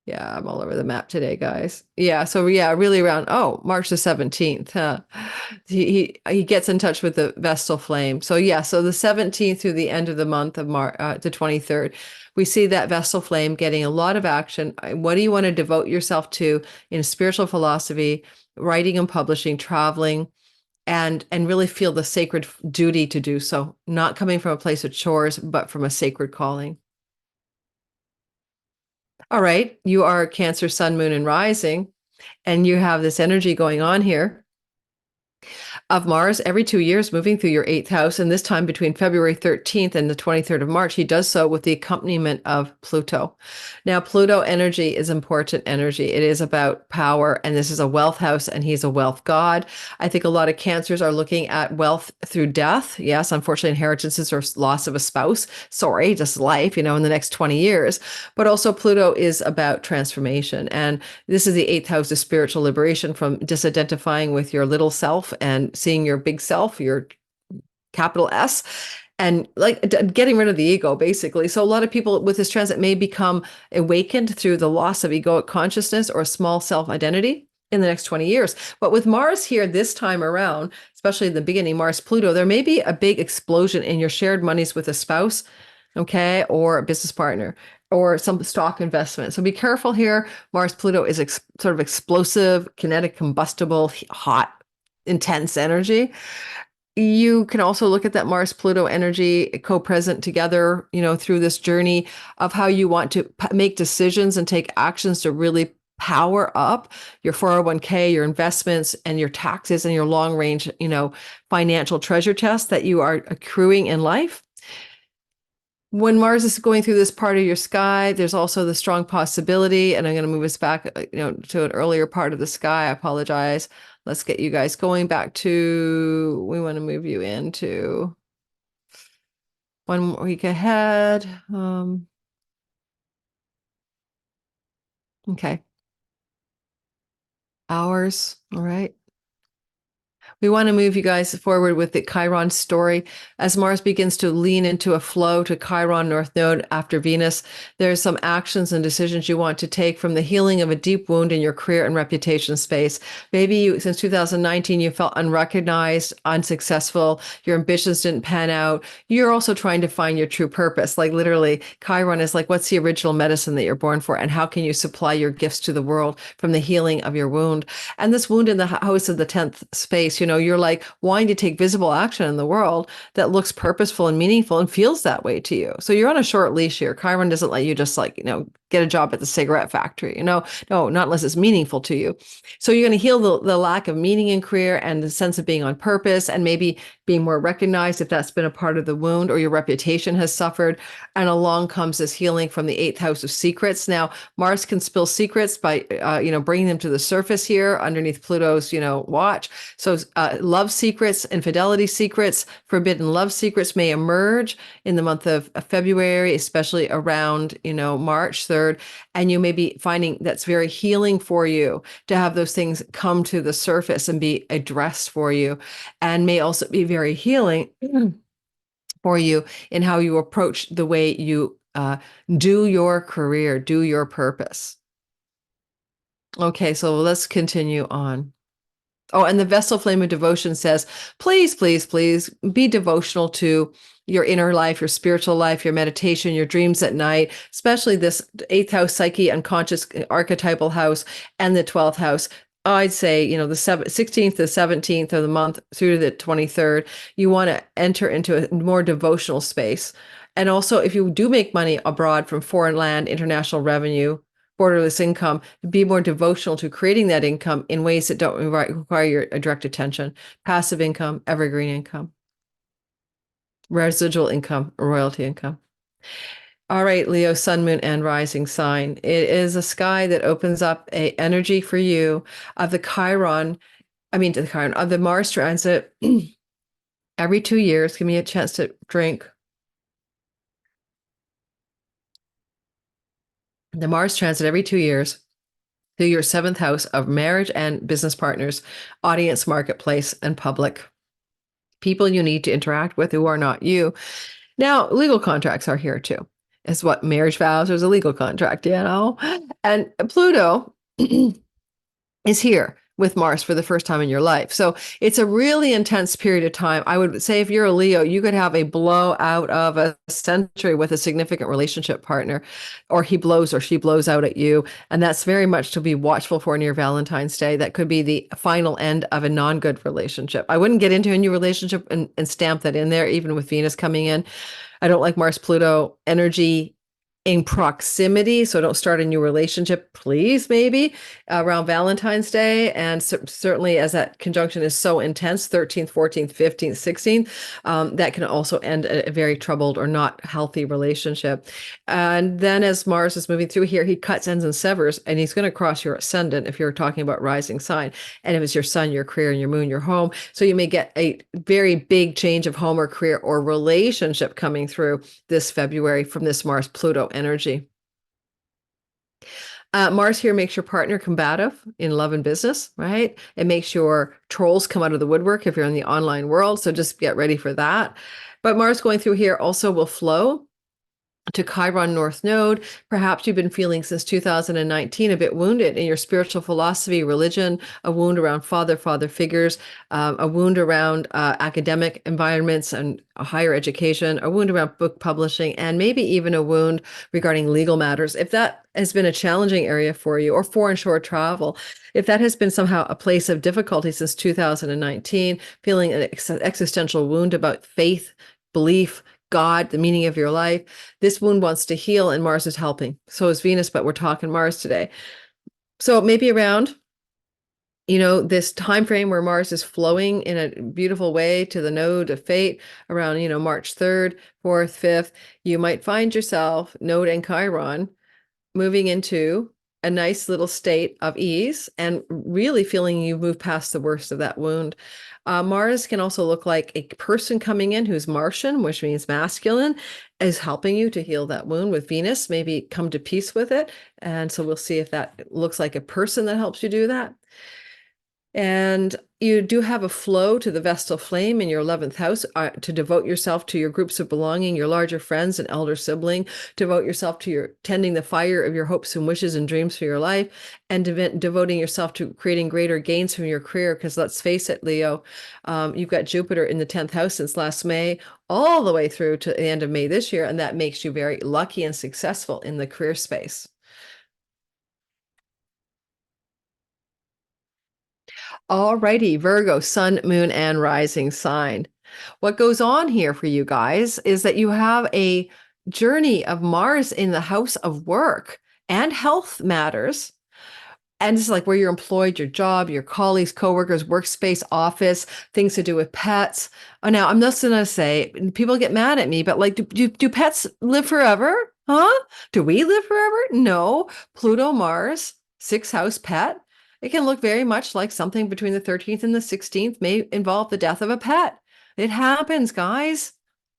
Yeah, I'm all over the map today, guys. Yeah, so yeah, really around March the 17th. He gets in touch with the Vestal flame. So yeah, so the 17th through the end of the month of March, the 23rd, we see that Vestal flame getting a lot of action. What do you want to devote yourself to in spiritual philosophy, writing and publishing, traveling, and really feel the sacred duty to do so, not coming from a place of chores, but from a sacred calling. All right, you are Cancer, Sun, Moon, and Rising, and you have this energy going on here of Mars every 2 years moving through your eighth house. And this time between February 13th and the 23rd of March, he does so with the accompaniment of Pluto. Now, Pluto energy is important energy. It is about power, and this is a wealth house, and he's a wealth god. I think a lot of Cancers are looking at wealth through death. Yes, unfortunately, inheritances or loss of a spouse. Sorry, just life, in the next 20 years. But also Pluto is about transformation. And this is the eighth house of spiritual liberation from disidentifying with your little self and seeing your big self, your capital S, and getting rid of the ego, basically. So a lot of people with this transit may become awakened through the loss of egoic consciousness or small self identity in the next 20 years. But with Mars here this time around, especially in the beginning, Mars Pluto, there may be a big explosion in your shared monies with a spouse, okay, or a business partner, or some stock investment. So be careful here. Mars Pluto is sort of explosive, kinetic, combustible, hot, intense energy. You can also look at that Mars Pluto energy co-present together, through this journey of how you want to make decisions and take actions to really power up your 401k, your investments, and your taxes and your long range, financial treasure chest that you are accruing in life. When Mars is going through this part of your sky, there's also the strong possibility, and I'm going to move us back, to an earlier part of the sky. I apologize. Let's get you guys going back to, we want to move you into 1 week ahead. Okay. Hours. All right. We want to move you guys forward with the Chiron story. As Mars begins to lean into a flow to Chiron North Node after Venus, there's some actions and decisions you want to take from the healing of a deep wound in your career and reputation space. Maybe since 2019, you felt unrecognized, unsuccessful, your ambitions didn't pan out. You're also trying to find your true purpose. Like literally, Chiron is like, what's the original medicine that you're born for? And how can you supply your gifts to the world from the healing of your wound? And this wound in the house of the 10th space, you're like wanting to take visible action in the world that looks purposeful and meaningful and feels that way to you. So you're on a short leash here. Chiron doesn't let you just get a job at the cigarette factory, no, not unless it's meaningful to you. So you're going to heal the lack of meaning in career and the sense of being on purpose and maybe being more recognized if that's been a part of the wound or your reputation has suffered. And along comes this healing from the eighth house of secrets. Now, Mars can spill secrets by, bringing them to the surface here underneath Pluto's, watch. So love secrets, infidelity secrets, forbidden love secrets may emerge in the month of February, especially around, March 3rd. And you may be finding that's very healing for you to have those things come to the surface and be addressed for you, and may also be very healing for you in how you approach the way you do your career, do your purpose. Okay, so let's continue on. Oh, and the Vestal Flame of Devotion says, please, please, please be devotional to your inner life, your spiritual life, your meditation, your dreams at night, especially this eighth house psyche, unconscious archetypal house, and the 12th house. I'd say, the 16th to 17th of the month through the 23rd, you want to enter into a more devotional space. And also, if you do make money abroad from foreign land, international revenue, borderless income, be more devotional to creating that income in ways that don't require your direct attention. Passive income, evergreen income. Residual income, royalty income. All right, Leo, sun, moon, and rising sign. It is a sky that opens up a energy for you of the Chiron, the Chiron, of the Mars transit every 2 years. Give me a chance to drink. The Mars transit every 2 years through your seventh house of marriage and business partners, audience, marketplace, and public. People you need to interact with who are not you. Now, legal contracts are here too. It's what marriage vows, there's a legal contract, And Pluto is here with Mars for the first time in your life. So it's a really intense period of time. I would say if you're a Leo, you could have a blowout of a century with a significant relationship partner, or he blows or she blows out at you. And that's very much to be watchful for near Valentine's Day. That could be the final end of a non-good relationship. I wouldn't get into a new relationship and stamp that in there, even with Venus coming in. I don't like Mars-Pluto energy in proximity. So don't start a new relationship, please, maybe around Valentine's Day. And certainly as that conjunction is so intense, 13th, 14th, 15th, 16th, that can also end a very troubled or not healthy relationship. And then as Mars is moving through here, he cuts, ends, and severs, and he's going to cross your ascendant if you're talking about rising sign. And if it's your sun, your career, and your moon, your home. So you may get a very big change of home or career or relationship coming through this February from this Mars-Pluto energy. Mars here makes your partner combative in love and business, right? It makes your trolls come out of the woodwork if you're in the online world. So just get ready for that. But Mars going through here also will flow to Chiron North Node. Perhaps you've been feeling since 2019 a bit wounded in your spiritual philosophy, religion, a wound around father figures, a wound around academic environments and higher education, a wound around book publishing, and maybe even a wound regarding legal matters. If that has been a challenging area for you, or foreign shore travel, if that has been somehow a place of difficulty since 2019, feeling an existential wound about faith, belief, God, the meaning of your life, this wound wants to heal, and Mars is helping. So is Venus, but we're talking Mars today. So maybe around, this time frame where Mars is flowing in a beautiful way to the node of fate around, March 3rd, 4th, 5th, you might find yourself, node and Chiron, moving into a nice little state of ease and really feeling you move past the worst of that wound. Mars can also look like a person coming in who's Martian, which means masculine, is helping you to heal that wound. With Venus, maybe come to peace with it. And so we'll see if that looks like a person that helps you do that. And you do have a flow to the Vestal flame in your 11th house to devote yourself to your groups of belonging, your larger friends and elder sibling, devote yourself to your tending the fire of your hopes and wishes and dreams for your life, and devoting yourself to creating greater gains from your career. Because let's face it, Leo, you've got Jupiter in the 10th house since last May, all the way through to the end of May this year. And that makes you very lucky and successful in the career space. All righty, Virgo, sun, moon, and rising sign. What goes on here for you guys is that you have a journey of Mars in the house of work and health matters. And this is like where you're employed, your job, your colleagues, coworkers, workspace, office, things to do with pets. Oh, now I'm just gonna say, people get mad at me, but like, do pets live forever? Huh? Do we live forever? No. Pluto, Mars, sixth house pet. It can look very much like something between the 13th and the 16th may involve the death of a pet. It happens, guys.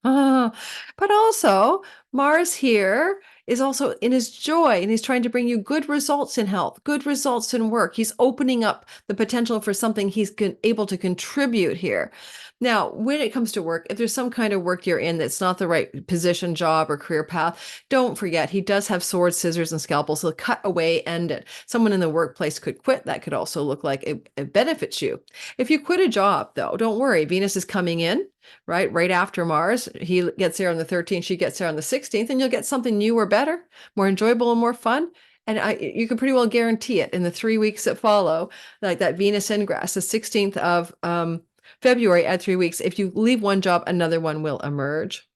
But also, Mars here is also in his joy, and he's trying to bring you good results in health, good results in work. He's opening up the potential for something he's able to contribute here. Now, when it comes to work, if there's some kind of work you're in that's not the right position, job, or career path, don't forget he does have swords, scissors, and scalpels. He'll cut away, end it. Someone in the workplace could quit. That could also look like it benefits you. If you quit a job, though, don't worry. Venus is coming in, right after Mars. He gets there on the 13th, she gets there on the 16th, and you'll get something new or better, more enjoyable and more fun. And you can pretty well guarantee it in the 3 weeks that follow, like that Venus ingress, the 16th of February, add 3 weeks. If you leave one job, another one will emerge.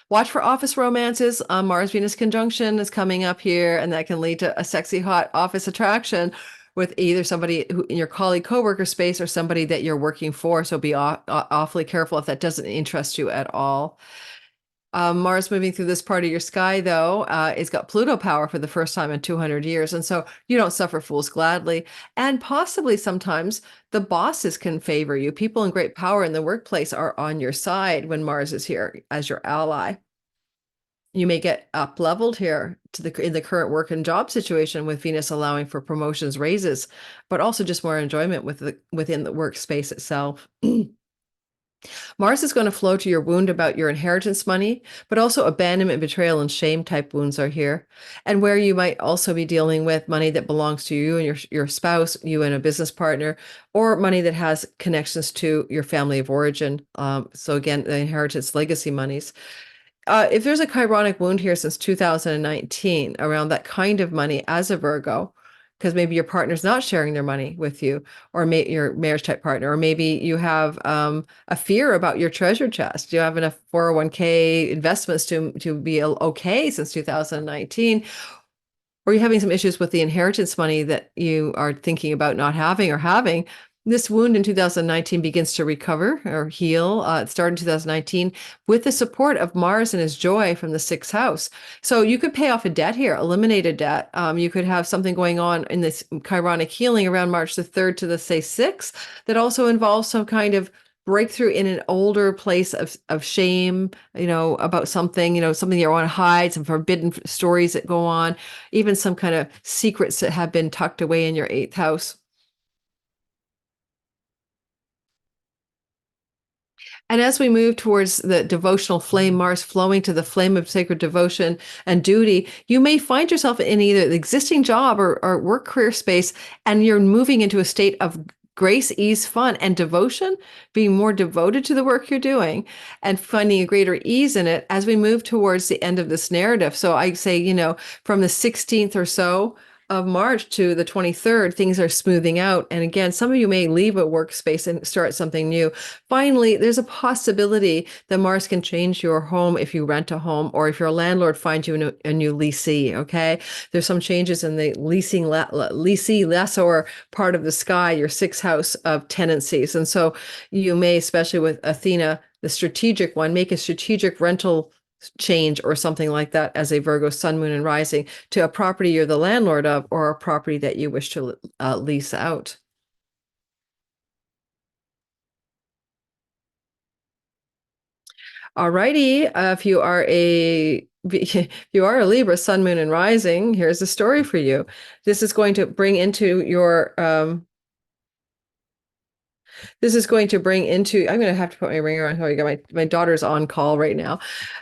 Watch for office romances. Mars-Venus conjunction is coming up here, and that can lead to a sexy, hot office attraction. with either somebody who in your colleague coworker space or somebody that you're working for. So be awfully careful if that doesn't interest you at all. Mars moving through this part of your sky, though, it's got Pluto power for the first time in 200 years. And so you don't suffer fools gladly. And possibly sometimes the bosses can favor you. People in great power in the workplace are on your side when Mars is here as your ally. You may get up leveled here in the current work and job situation with Venus allowing for promotions, raises, but also just more enjoyment within the workspace itself. Mars is going to flow to your wound about your inheritance money, but also abandonment, betrayal, and shame type wounds are here. And where you might also be dealing with money that belongs to you and your spouse, you and a business partner, or money that has connections to your family of origin. So again, the inheritance legacy monies. If there's a chironic wound here since 2019 around that kind of money as a Virgo, because maybe your partner's not sharing their money with you, or your marriage type partner, or maybe you have a fear about your treasure chest. You have enough 401k investments to be okay since 2019, or you're having some issues with the inheritance money that you are thinking about not having or having. This wound in 2019 begins to recover or heal. It started in 2019 with the support of Mars and his joy from the sixth house. So you could pay off a debt here, eliminate a debt. You could have something going on in this chironic healing around March the 3rd to the, say, 6th that also involves some kind of breakthrough in an older place of shame, about something, something you want to hide, some forbidden stories that go on, even some kind of secrets that have been tucked away in your 8th house. And as we move towards the devotional flame, Mars flowing to the flame of sacred devotion and duty, you may find yourself in either the existing job or work career space, and you're moving into a state of grace, ease, fun, and devotion, being more devoted to the work you're doing and finding a greater ease in it as we move towards the end of this narrative. So I say, from the 16th or so of March to the 23rd, things are smoothing out. And again, some of you may leave a workspace and start something new. Finally, there's a possibility that Mars can change your home if you rent a home, or if your landlord finds you a new leasee, okay? There's some changes in the leasee lessor part of the sky, your sixth house of tenancies. And so you may, especially with Athena, the strategic one, make a strategic rental change or something like that as a Virgo sun, moon, and rising to a property you're the landlord of, or a property that you wish to lease out. Alrighty, if you are a Libra sun, moon, and rising, here's a story for you. This is going to bring into your I'm going to have to put my ringer on. Oh, you got my daughter's on call right now.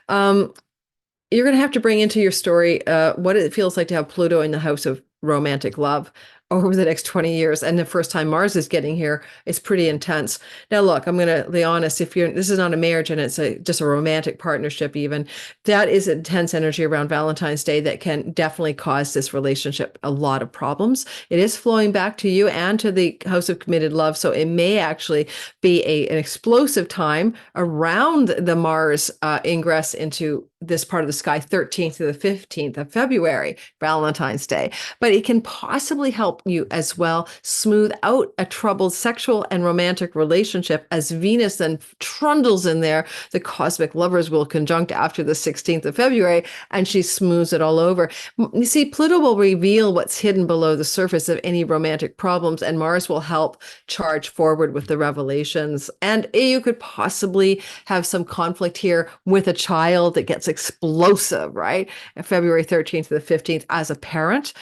You're going to have to bring into your story what it feels like to have Pluto in the house of romantic love over the next 20 years. And the first time Mars is getting here, it's pretty intense. Now, look, I'm going to be honest. This is not a marriage and it's just a romantic partnership even, that is intense energy around Valentine's Day that can definitely cause this relationship a lot of problems. It is flowing back to you and to the house of committed love. So it may actually be an explosive time around the Mars ingress into this part of the sky, 13th to the 15th of February, Valentine's Day. But it can possibly help you as well smooth out a troubled sexual and romantic relationship as Venus then trundles in there. The cosmic lovers will conjunct after the 16th of February, and she smooths it all over. You see, Pluto will reveal what's hidden below the surface of any romantic problems, and Mars will help charge forward with the revelations. And you could possibly have some conflict here with a child that gets explosive, right? February 13th to the 15th as a parent.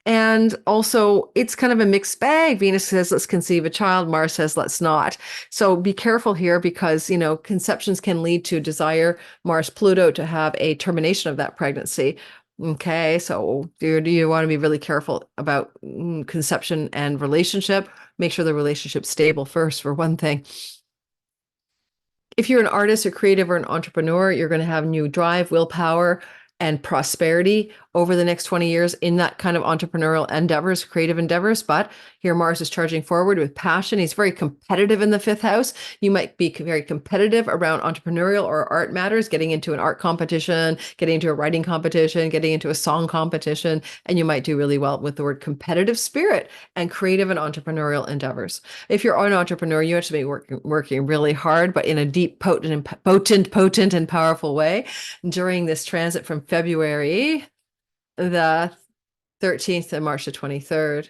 And also, it's kind of a mixed bag. Venus says, let's conceive a child. Mars says, let's not. So be careful here because, conceptions can lead to desire Mars Pluto to have a termination of that pregnancy. Okay, so do you want to be really careful about conception and relationship? Make sure the relationship's stable first, for one thing. If you're an artist or creative or an entrepreneur, you're going to have new drive, willpower, and prosperity over the next 20 years in that kind of entrepreneurial endeavors, creative endeavors. But here Mars is charging forward with passion. He's very competitive in the fifth house. You might be very competitive around entrepreneurial or art matters, getting into an art competition, getting into a writing competition, getting into a song competition, and you might do really well with the word competitive spirit and creative and entrepreneurial endeavors. If you're an entrepreneur, you have to be working really hard, but in a deep, potent, and powerful way during this transit from February the 13th to March the 23rd.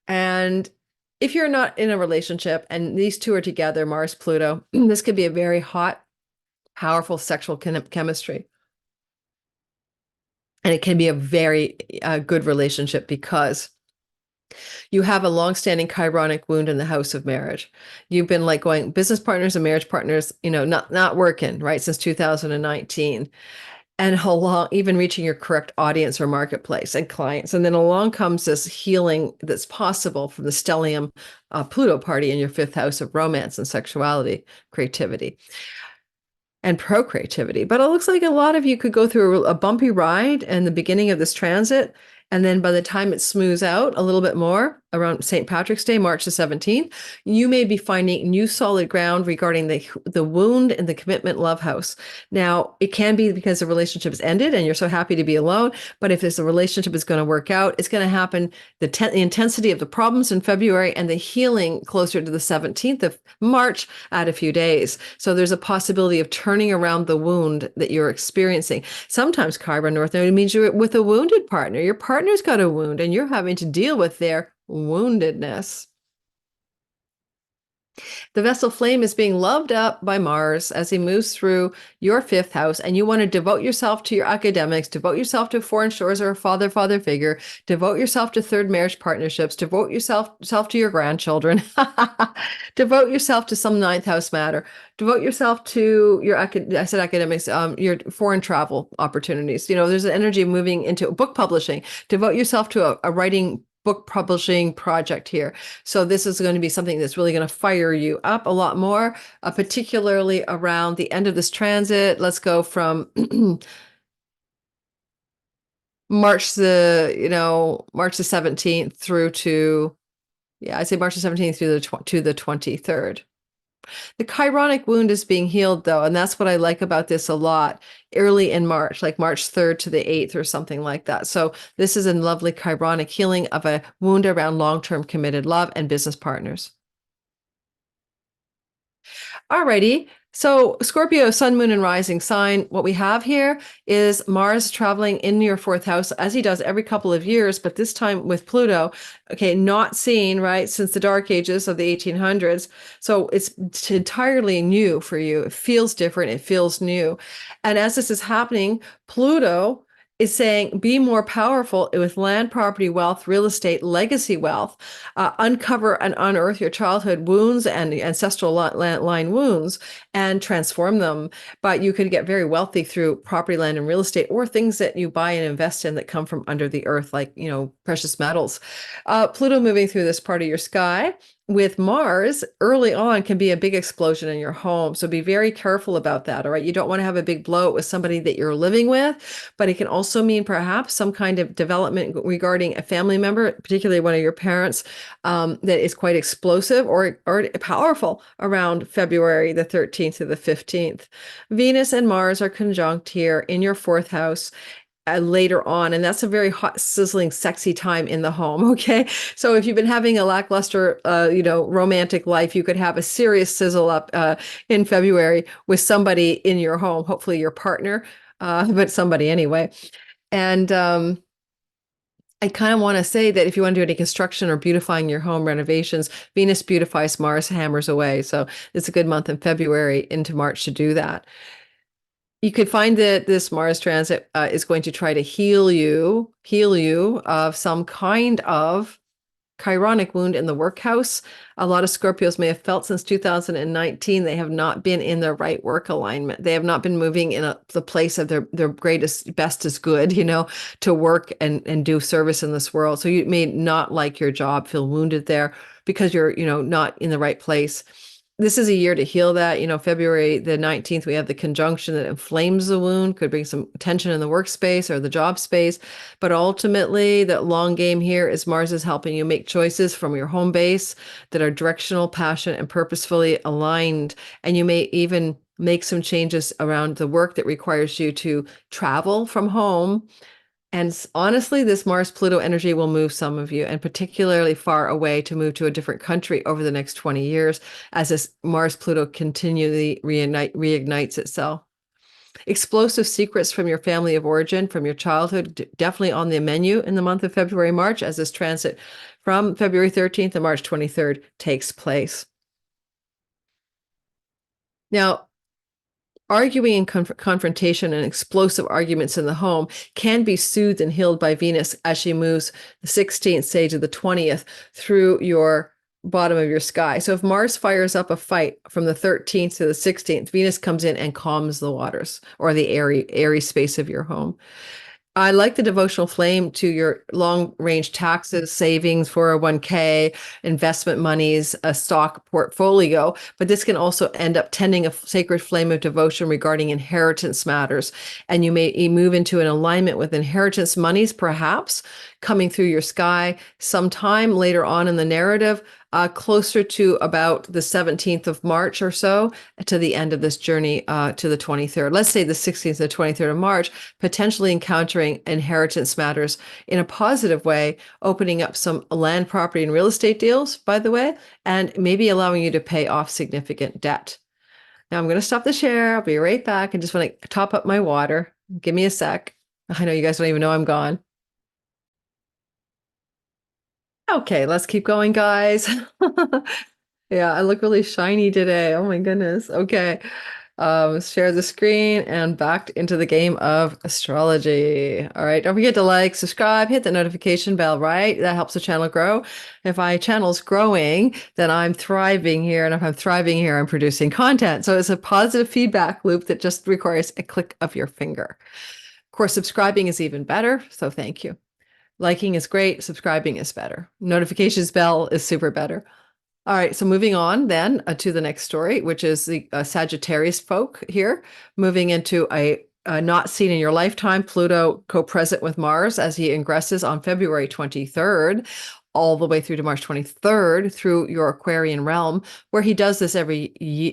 And if you're not in a relationship and these two are together, Mars, Pluto, this could be a very hot, powerful sexual chemistry. And it can be a very good relationship because you have a long-standing chironic wound in the house of marriage. You've been like going business partners and marriage partners, not working, right, since 2019. And how long, even reaching your correct audience or marketplace and clients. And then along comes this healing that's possible from the stellium Pluto party in your fifth house of romance and sexuality, creativity, and procreativity. But it looks like a lot of you could go through a bumpy ride in the beginning of this transit. And then by the time it smooths out a little bit more around St. Patrick's Day, March the 17th, you may be finding new solid ground regarding the wound in the commitment love house. Now, it can be because the relationship has ended and you're so happy to be alone. But if this relationship is going to work out, it's going to happen, the intensity of the problems in February and the healing closer to the 17th of March add a few days. So there's a possibility of turning around the wound that you're experiencing. Sometimes Chiron North Node means you're with a wounded partner. Your partner's got a wound and you're having to deal with their woundedness. The vessel flame is being loved up by Mars as he moves through your fifth house, and you want to devote yourself to your academics, devote yourself to foreign shores or a father figure, devote yourself to third marriage partnerships, devote yourself to your grandchildren, devote yourself to some ninth house matter, devote yourself to your academics, your foreign travel opportunities. There's an energy moving into book publishing. Devote yourself to a writing book publishing project here. So this is going to be something that's really going to fire you up a lot more, particularly around the end of this transit. Let's go from March the 17th through to, I'd say March the 17th through to the 23rd. The chironic wound is being healed, though, and that's what I like about this a lot, early in March, like March 3rd to the 8th or something like that. So this is a lovely chironic healing of a wound around long-term committed love and business partners. Alrighty. So Scorpio, sun, moon, and rising sign. What we have here is Mars traveling in your fourth house as he does every couple of years, but this time with Pluto, okay, not seen, right, since the dark ages of the 1800s. So it's entirely new for you. It feels different. It feels new. And as this is happening, Pluto is saying be more powerful with land, property, wealth, real estate, legacy wealth, uncover and unearth your childhood wounds and ancestral line wounds and transform them. But you could get very wealthy through property, land, and real estate, or things that you buy and invest in that come from under the earth, like, precious metals. Pluto moving through this part of your sky with Mars early on can be a big explosion in your home. So be very careful about that. All right. You don't want to have a big blowout with somebody that you're living with, but it can also mean perhaps some kind of development regarding a family member, particularly one of your parents, that is quite explosive or powerful around February the 13th to the 15th. Venus and Mars are conjunct here in your fourth house. Later on, and that's a very hot, sizzling, sexy time in the home. Okay, so if you've been having a lackluster, romantic life, you could have a serious sizzle up in February with somebody in your home, hopefully your partner, but somebody anyway. And I kind of want to say that if you want to do any construction or beautifying your home renovations, Venus beautifies, Mars hammers away. So it's a good month in February into March to do that. You could find that this Mars transit is going to try to heal you of some kind of chironic wound in the workhouse. A lot of Scorpios may have felt since 2019 they have not been in their right work alignment. They have not been moving in the place of their greatest, best is good, to work and do service in this world. So you may not like your job, feel wounded there because you're, not in the right place. this is a year to heal that. February the 19th, we have the conjunction that inflames the wound, could bring some tension in the workspace or the job space. But ultimately, the long game here is Mars is helping you make choices from your home base that are directional, passionate, and purposefully aligned. And you may even make some changes around the work that requires you to travel from home. And honestly, this Mars Pluto energy will move some of you, and particularly far away, to move to a different country over the next 20 years as this Mars Pluto continually reignites itself. Explosive secrets from your family of origin, from your childhood, definitely on the menu in the month of February, March, as this transit from February 13th to March 23rd takes place. Now, arguing and confrontation and explosive arguments in the home can be soothed and healed by Venus as she moves the 16th stage of the 20th through your bottom of your sky. So if Mars fires up a fight from the 13th to the 16th, Venus comes in and calms the waters, or the airy space of your home. I like the devotional flame to your long range taxes, savings, 401k, investment monies, a stock portfolio, but this can also end up tending a sacred flame of devotion regarding inheritance matters. And you may move into an alignment with inheritance monies, perhaps coming through your sky sometime later on in the narrative, closer to about the 17th of March or so, to the end of this journey to the 23rd. Let's say the 16th to the 23rd of March, potentially encountering inheritance matters in a positive way, opening up some land, property, and real estate deals, by the way, and maybe allowing you to pay off significant debt. Now I'm going to stop the share. I'll be right back. I just want to top up my water. Give me a sec. I know you guys don't even know I'm gone. Okay, let's keep going, guys. Yeah, I look really shiny today. Oh my goodness. Okay. Share the screen and back into the game of astrology. All right. Don't forget to like, subscribe, hit the notification bell, right? That helps the channel grow. If my channel's growing, then I'm thriving here. And if I'm thriving here, I'm producing content. So it's a positive feedback loop that just requires a click of your finger. Of course, subscribing is even better. So thank you. Liking is great. Subscribing is better. Notifications bell is super better. All right, so moving on then to the next story, which is the Sagittarius folk here, moving into a not seen in your lifetime, Pluto co-present with Mars as he ingresses on February 23rd, all the way through to March 23rd through your Aquarian realm, where he does this every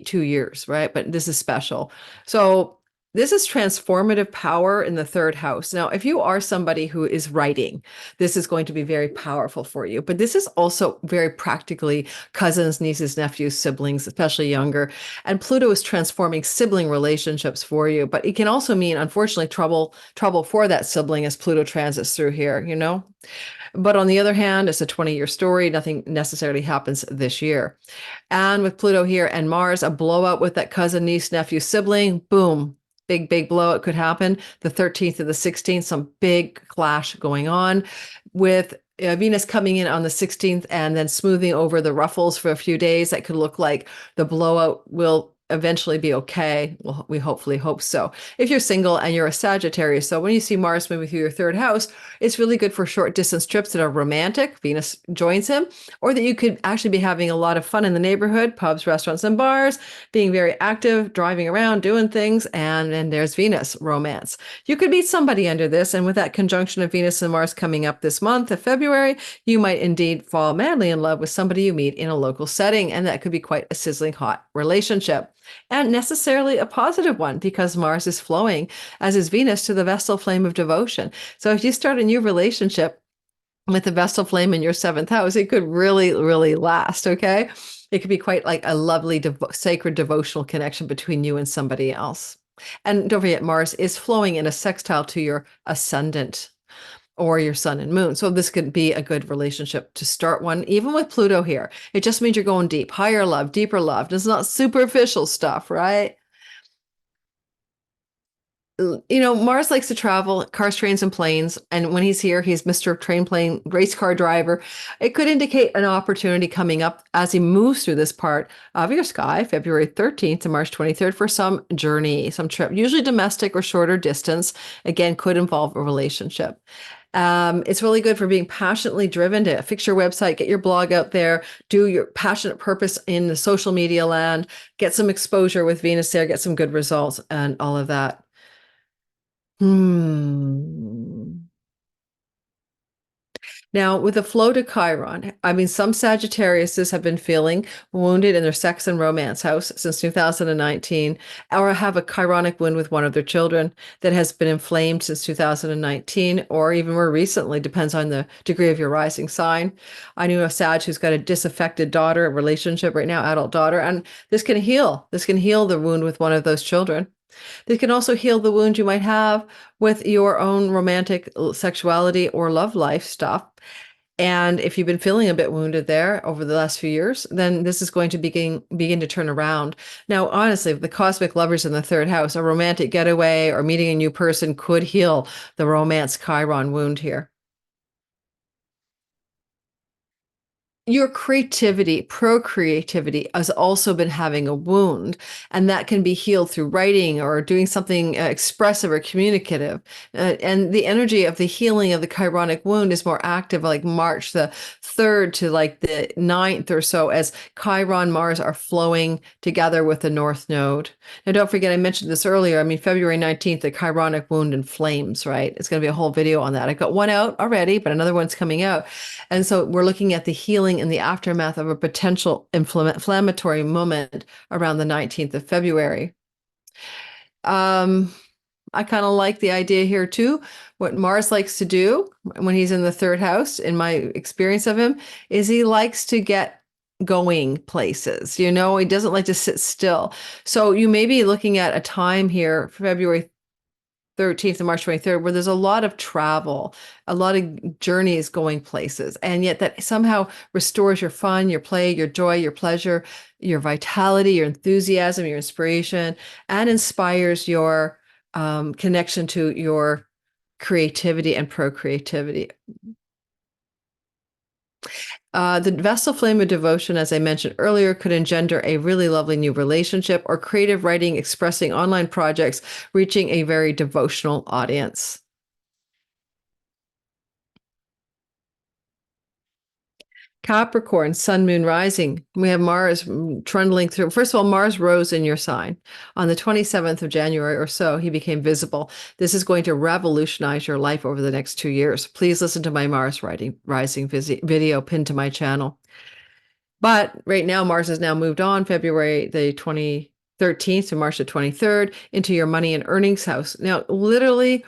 2 years, right? But this is special. So this is transformative power in the third house. Now, if you are somebody who is writing, this is going to be very powerful for you. But this is also very practically cousins, nieces, nephews, siblings, especially younger. And Pluto is transforming sibling relationships for you. But it can also mean, unfortunately, trouble for that sibling as Pluto transits through here, you know? But on the other hand, it's a 20-year story. Nothing necessarily happens this year. And with Pluto here and Mars, a blowout with that cousin, niece, nephew, sibling, boom. Big blowout could happen. The 13th to the 16th, some big clash going on with Venus coming in on the 16th and then smoothing over the ruffles for a few days. That could look like the blowout will eventually be okay. Well, we hopefully hope so. If you're single and you're a Sagittarius, so when you see Mars moving through your third house, it's really good for short distance trips that are romantic. Venus joins him, or that you could actually be having a lot of fun in the neighborhood, pubs, restaurants, and bars, being very active, driving around, doing things. And then there's Venus, romance. You could meet somebody under this. And with that conjunction of Venus and Mars coming up this month of February, you might indeed fall madly in love with somebody you meet in a local setting. And that could be quite a sizzling hot relationship. And necessarily a positive one, because Mars is flowing, as is Venus, to the Vestal flame of devotion. So if you start a new relationship with the Vestal flame in your seventh house, it could really, really last, okay? It could be quite like a lovely, sacred devotional connection between you and somebody else. And don't forget, Mars is flowing in a sextile to your ascendant, or your sun and moon. So this could be a good relationship to start one, even with Pluto here. It just means you're going deep, higher love, deeper love. It's not superficial stuff, right? Mars likes to travel, cars, trains, and planes. And when he's here, he's Mr. Train, plane, race car driver. It could indicate an opportunity coming up as he moves through this part of your sky, February 13th to March 23rd, for some journey, some trip, usually domestic or shorter distance. Again, could involve a relationship. It's really good for being passionately driven to fix your website, get your blog out there, do your passionate purpose in the social media land, get some exposure with Venus there, get some good results and all of that. Hmm. Now, with the flow to Chiron, I mean, some Sagittariuses have been feeling wounded in their sex and romance house since 2019, or have a Chironic wound with one of their children that has been inflamed since 2019, or even more recently, depends on the degree of your rising sign. I knew a Sag who's got a disaffected daughter, a relationship right now, adult daughter, and this can heal. This can heal the wound with one of those children. This can also heal the wound you might have with your own romantic sexuality or love life stuff. And if you've been feeling a bit wounded there over the last few years, then this is going to begin to turn around. Now, honestly, the cosmic lovers in the third house, a romantic getaway or meeting a new person could heal the romance Chiron wound here. Your creativity, procreativity, has also been having a wound, and that can be healed through writing or doing something expressive or communicative. And the energy of the healing of the chironic wound is more active, like March the 3rd to like the 9th or so, as Chiron Mars are flowing together with the North Node. Now, don't forget, I mentioned this earlier. I mean, February 19th, the chironic wound in flames, right? It's going to be a whole video on that. I got one out already, but another one's coming out. And so we're looking at the healing in the aftermath of a potential inflammatory moment around the 19th of February. I kind of like the idea here too. What Mars likes to do when he's in the third house, in my experience of him, is he likes to get going places. You know, he doesn't like to sit still. So you may be looking at a time here, February 13th to March 23rd, where there's a lot of travel, a lot of journeys going places, and yet that somehow restores your fun, your play, your joy, your pleasure, your vitality, your enthusiasm, your inspiration, and inspires your connection to your creativity and procreativity. The Vestal flame of devotion, as I mentioned earlier, could engender a really lovely new relationship or creative writing expressing online projects, reaching a very devotional audience. Capricorn, sun, moon, rising. We have Mars trundling through. First of all, Mars rose in your sign. On the 27th of January or so, he became visible. This is going to revolutionize your life over the next 2 years. Please listen to my Mars rising video pinned to my channel. But right now, Mars has now moved on February the 13th to March the 23rd into your money and earnings house. Now, literally,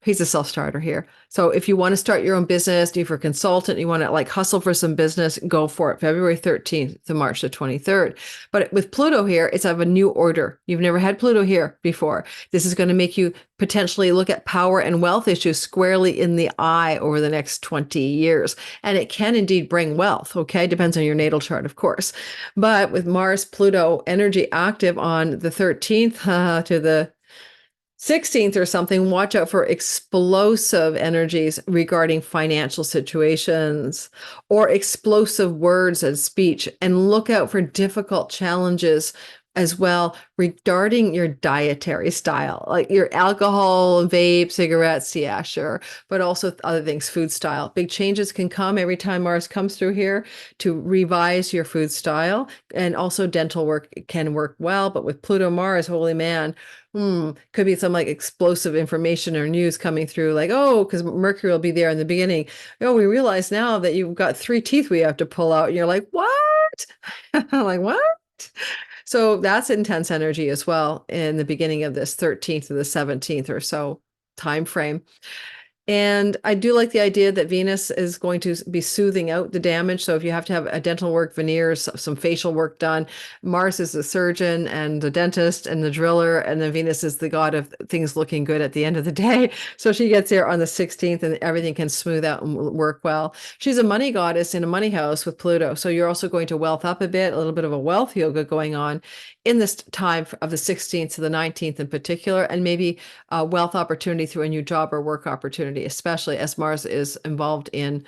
he's a self-starter here. So if you want to start your own business, do for a consultant, you want to like hustle for some business, go for it. February 13th to March the 23rd. But with Pluto here, it's of a new order. You've never had Pluto here before. This is going to make you potentially look at power and wealth issues squarely in the eye over the next 20 years. And it can indeed bring wealth, okay? Depends on your natal chart, of course. But with Mars, Pluto energy active on the 13th to the 16th or something, watch out for explosive energies regarding financial situations or explosive words and speech, and look out for difficult challenges as well regarding your dietary style, like your alcohol, vape, cigarettes, yeah, sure, but also other things, food style. Big changes can come every time Mars comes through here to revise your food style. And also dental work can work well, but with Pluto Mars, holy man, could be some like explosive information or news coming through, like, oh, because Mercury will be there in the beginning. Oh, we realize now that you've got 3 teeth we have to pull out. And you're like, what? Like, what? So that's intense energy as well in the beginning of this 13th to the 17th or so time frame. And I do like the idea that Venus is going to be soothing out the damage. So if you have to have a dental work, veneers, some facial work done, Mars is the surgeon and the dentist and the driller, and then Venus is the god of things looking good at the end of the day. So she gets there on the 16th and everything can smooth out and work well. She's a money goddess in a money house with Pluto. So you're also going to wealth up a bit, a little bit of a wealth yoga going on in this time of the 16th to the 19th in particular, and maybe a wealth opportunity through a new job or work opportunity, especially as Mars is involved in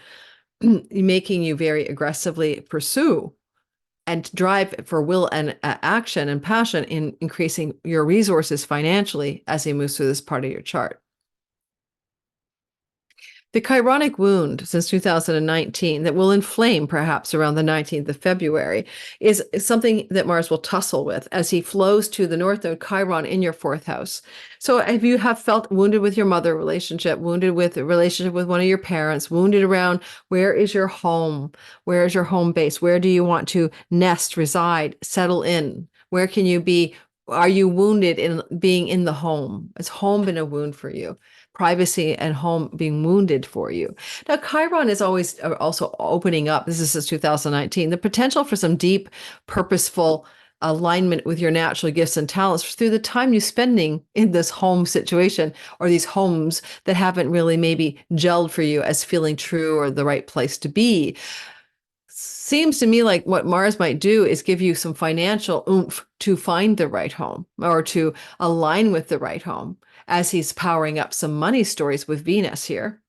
making you very aggressively pursue and drive for will and action and passion in increasing your resources financially as he moves through this part of your chart. The chironic wound since 2019 that will inflame perhaps around the 19th of February is something that Mars will tussle with as he flows to the North Node Chiron in your fourth house. So if you have felt wounded with your mother relationship, wounded with a relationship with one of your parents, wounded around where is your home? Where is your home base? Where do you want to nest, reside, settle in? Where can you be? Are you wounded in being in the home? Has home been a wound for you? Privacy and home being wounded for you. Now, Chiron is always also opening up. This is since 2019, the potential for some deep, purposeful alignment with your natural gifts and talents through the time you're spending in this home situation or these homes that haven't really maybe gelled for you as feeling true or the right place to be. Seems to me like what Mars might do is give you some financial oomph to find the right home or to align with the right home as he's powering up some money stories with Venus here.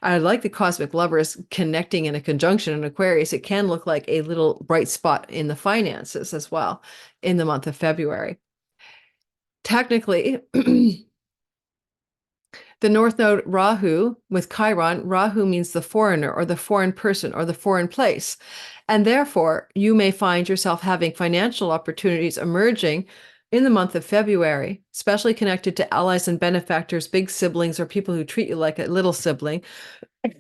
I like the cosmic lovers connecting in a conjunction in Aquarius. It can look like a little bright spot in the finances as well in the month of February. Technically, the North Node Rahu with Chiron, Rahu means the foreigner or the foreign person or the foreign place. And therefore, you may find yourself having financial opportunities emerging in the month of February, especially connected to allies and benefactors, big siblings, or people who treat you like a little sibling,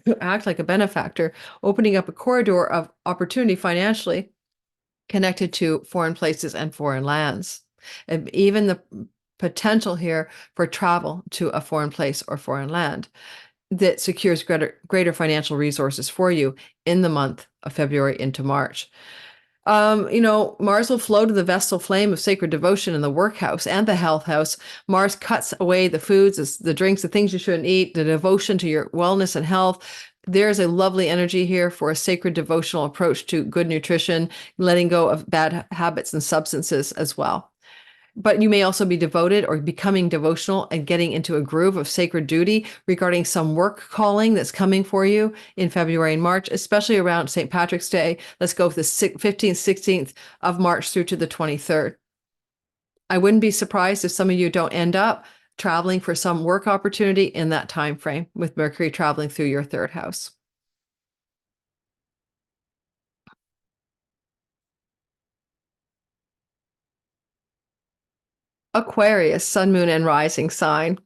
who act like a benefactor, opening up a corridor of opportunity financially connected to foreign places and foreign lands. And even the potential here for travel to a foreign place or foreign land that secures greater financial resources for you in the month of February into March. Mars will flow to the Vestal flame of sacred devotion in the workhouse and the health house. Mars cuts away the foods, the drinks, the things you shouldn't eat, the devotion to your wellness and health. There's a lovely energy here for a sacred devotional approach to good nutrition, letting go of bad habits and substances as well. But you may also be devoted or becoming devotional and getting into a groove of sacred duty regarding some work calling that's coming for you in February and March, especially around St. Patrick's Day. Let's go with the 15th, 16th of March through to the 23rd. I wouldn't be surprised if some of you don't end up traveling for some work opportunity in that time frame with Mercury traveling through your third house. Aquarius, sun, moon, and rising sign.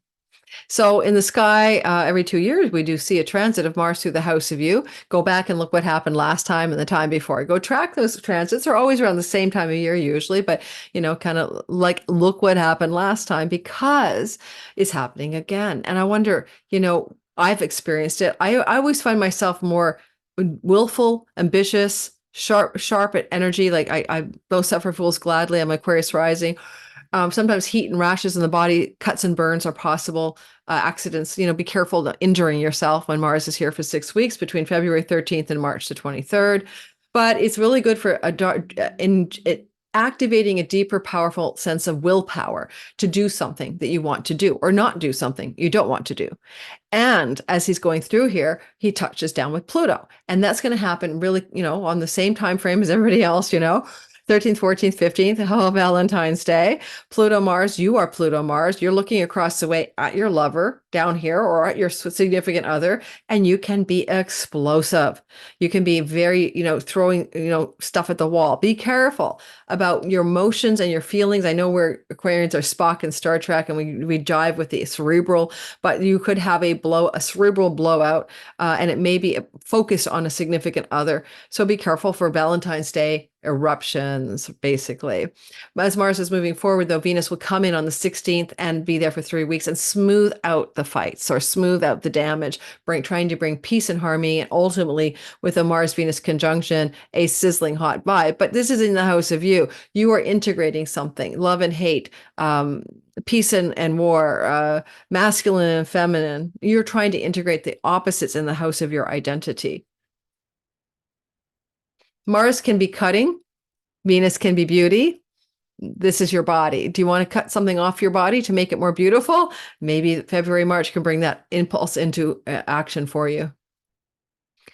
So in the sky, every 2 years, we do see a transit of Mars through the house of you. Go back and look what happened last time and the time before. Go track those transits. They're always around the same time of year usually, but, kind of like look what happened last time because it's happening again. And I wonder, I've experienced it. I always find myself more willful, ambitious, sharp at energy. Like I both suffer fools gladly. I'm Aquarius rising. Sometimes heat and rashes in the body, cuts and burns are possible. Accidents, be careful not injuring yourself when Mars is here for 6 weeks between February 13th and March the 23rd. But it's really good for activating a deeper, powerful sense of willpower to do something that you want to do or not do something you don't want to do. And as he's going through here, he touches down with Pluto. And that's going to happen really, on the same time frame as everybody else, 13th, 14th, 15th, oh, Valentine's Day. Pluto Mars, you are Pluto Mars. You're looking across the way at your lover down here or at your significant other, and you can be explosive. You can be very, throwing, stuff at the wall. Be careful about your emotions and your feelings. I know we're Aquarians are Spock in Star Trek, and we jive with the cerebral, but you could have a cerebral blowout, and it may be focused on a significant other. So be careful for Valentine's Day eruptions, basically. As Mars is moving forward, though, Venus will come in on the 16th and be there for 3 weeks and smooth out the fights or smooth out the damage, trying to bring peace and harmony, and ultimately, with a Mars-Venus conjunction, a sizzling hot vibe. But this is in the house of you. You are integrating something, love and hate, peace and war, masculine and feminine. You're trying to integrate the opposites in the house of your identity. Mars can be cutting. Venus can be beauty. This is your body. Do you want to cut something off your body to make it more beautiful? Maybe February, March can bring that impulse into action for you.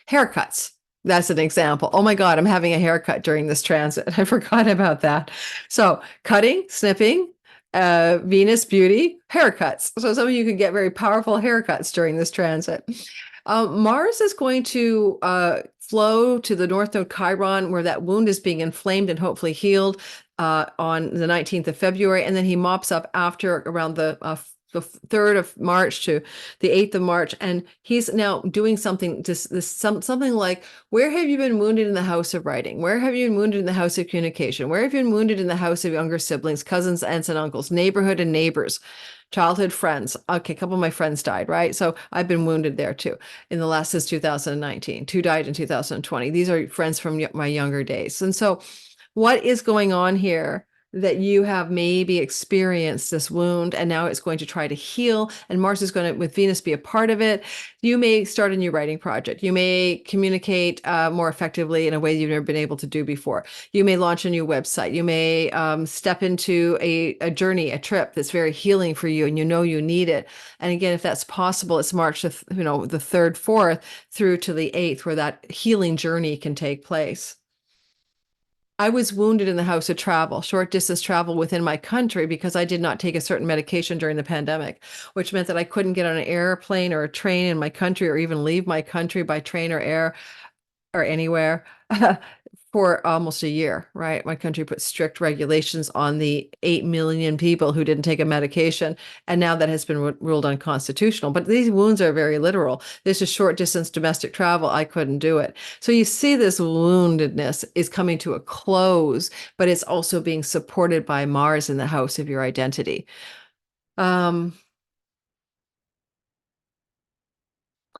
Haircuts. That's an example. Oh my God, I'm having a haircut during this transit. I forgot about that. So cutting, snipping, Venus, beauty, haircuts. So some of you could get very powerful haircuts during this transit. Mars is going to flow to the North Node Chiron, where that wound is being inflamed and hopefully healed on the 19th of February. And then he mops up after around the 3rd of March to the 8th of March. And he's now doing something, something like, where have you been wounded in the house of writing? Where have you been wounded in the house of communication? Where have you been wounded in the house of younger siblings, cousins, aunts, and uncles, neighborhood and neighbors? Childhood friends. Okay, a couple of my friends died, right? So I've been wounded there too in the last since 2019. Two died in 2020. These are friends from my younger days. And so what is going on here that you have maybe experienced this wound and now it's going to try to heal, and Mars is going to, with Venus, be a part of it. You may start a new writing project. You may communicate more effectively in a way you've never been able to do before. You may launch a new website. You may step into a journey, a trip that's very healing for you, and you know you need it. And again, if that's possible, it's March the 3rd, 4th through to the 8th, where that healing journey can take place. I was wounded in the house of travel, short distance travel within my country, because I did not take a certain medication during the pandemic, which meant that I couldn't get on an airplane or a train in my country, or even leave my country by train or air or anywhere for almost a year, right? My country put strict regulations on the 8 million people who didn't take a medication. And now that has been ruled unconstitutional. But these wounds are very literal. This is short distance domestic travel. I couldn't do it. So you see this woundedness is coming to a close, but it's also being supported by Mars in the house of your identity.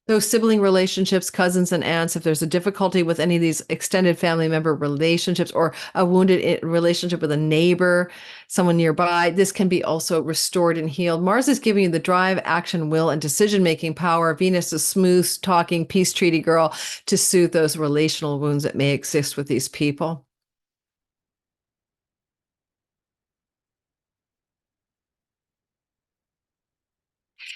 Those sibling relationships, cousins and aunts, if there's a difficulty with any of these extended family member relationships, or a wounded relationship with a neighbor, someone nearby, this can be also restored and healed. Mars is giving you the drive, action, will, and decision-making power. Venus is smooth talking, peace treaty girl to soothe those relational wounds that may exist with these people.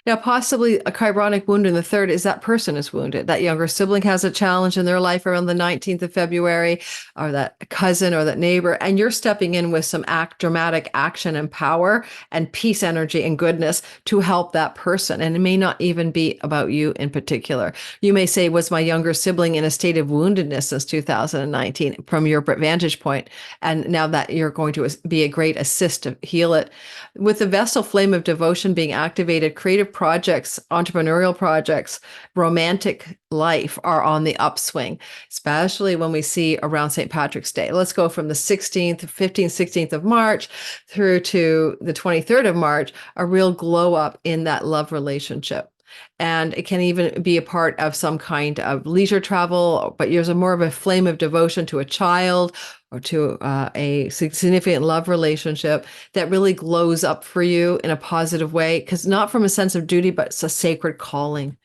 Now, possibly a chironic wound in the 3rd is that person is wounded. That younger sibling has a challenge in their life around the 19th of February, or that cousin or that neighbor, and you're stepping in with some dramatic action and power and peace energy and goodness to help that person. And it may not even be about you in particular. You may say, was my younger sibling in a state of woundedness since 2019 from your vantage point? And now that you're going to be a great assist to heal it. With the Vesta flame of devotion being activated, creative projects, entrepreneurial projects, romantic life are on the upswing, especially when we see around St. Patrick's Day. Let's go from the 16th, 15th, 16th of March through to the 23rd of March, a real glow up in that love relationship. And it can even be a part of some kind of leisure travel, but there's more of a flame of devotion to a child or to a significant love relationship that really glows up for you in a positive way, because not from a sense of duty, but it's a sacred calling.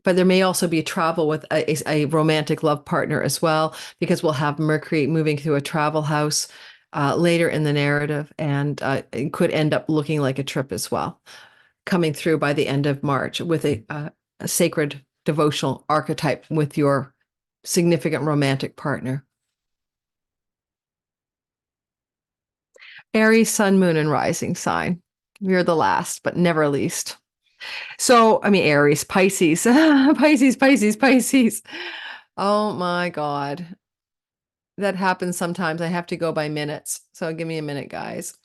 But there may also be travel with a romantic love partner as well, because we'll have Mercury moving through a travel house later in the narrative, and it could end up looking like a trip as well, coming through by the end of March with a sacred devotional archetype with your significant romantic partner. Aries, sun, moon, and rising sign. We're the last, but never least. So, I mean, Aries, Pisces, Pisces, Pisces, Pisces. Oh my God. That happens sometimes. I have to go by minutes. So give me a minute, guys.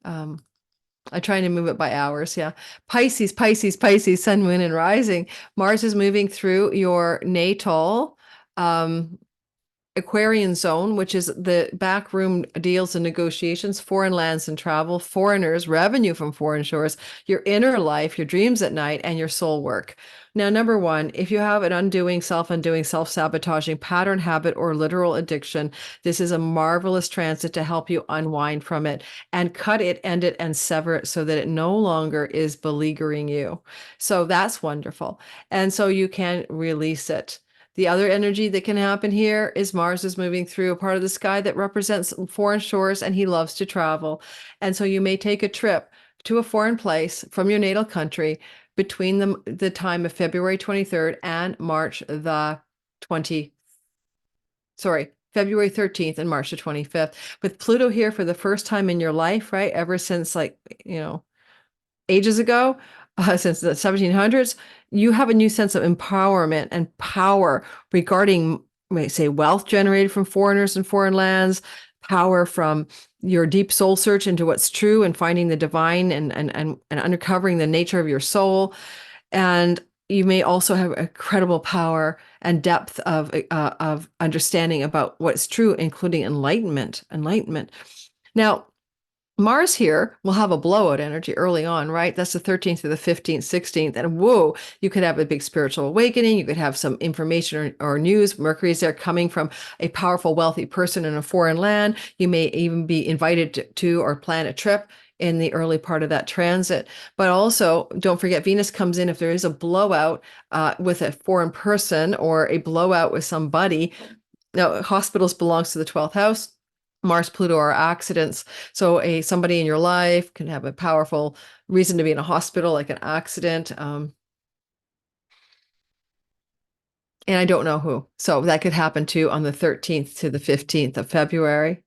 I try to move it by hours. Yeah. Pisces, Pisces, Pisces, sun, moon, and rising. Mars is moving through your natal Aquarian zone, which is the backroom deals and negotiations, foreign lands and travel, foreigners, revenue from foreign shores, your inner life, your dreams at night, and your soul work. Now, number one, if you have an undoing, self-sabotaging pattern, habit, or literal addiction, this is a marvelous transit to help you unwind from it and cut it, end it, and sever it so that it no longer is beleaguering you. So that's wonderful. And so you can release it. The other energy that can happen here is Mars is moving through a part of the sky that represents foreign shores, and he loves to travel. And so you may take a trip to a foreign place from your natal country between the time of February 23rd and March the 20, sorry, February 13th and March the 25th. With Pluto here for the first time in your life, right? Ever since, like, ages ago, since the 1700s, you have a new sense of empowerment and power regarding, may say, wealth generated from foreigners and foreign lands, power from your deep soul search into what's true and finding the divine and uncovering the nature of your soul. And you may also have incredible power and depth of understanding about what's true, including enlightenment. Now, Mars here will have a blowout energy early on, right? That's the 13th to the 15th, 16th. And whoa, you could have a big spiritual awakening. You could have some information or news. Mercury's there coming from a powerful, wealthy person in a foreign land. You may even be invited to or plan a trip in the early part of that transit. But also, don't forget, Venus comes in if there is a blowout with a foreign person or a blowout with somebody. Now, hospitals belongs to the 12th house. Mars, Pluto are accidents. So somebody in your life can have a powerful reason to be in a hospital, like an accident. And I don't know who. So that could happen too on the 13th to the 15th of February.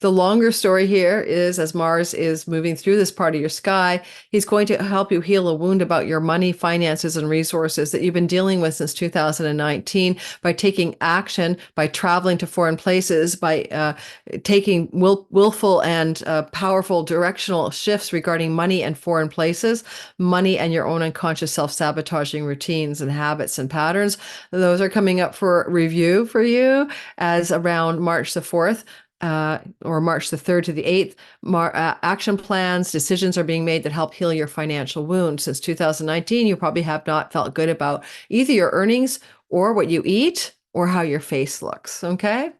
The longer story here is, as Mars is moving through this part of your sky, he's going to help you heal a wound about your money, finances, and resources that you've been dealing with since 2019 by taking action, by traveling to foreign places, by taking willful and powerful directional shifts regarding money and foreign places, money and your own unconscious self-sabotaging routines and habits and patterns. Those are coming up for review for you as around March the 4th. Or March the 3rd to the 8th, action plans, decisions are being made that help heal your financial wound. Since 2019, you probably have not felt good about either your earnings or what you eat or how your face looks, okay?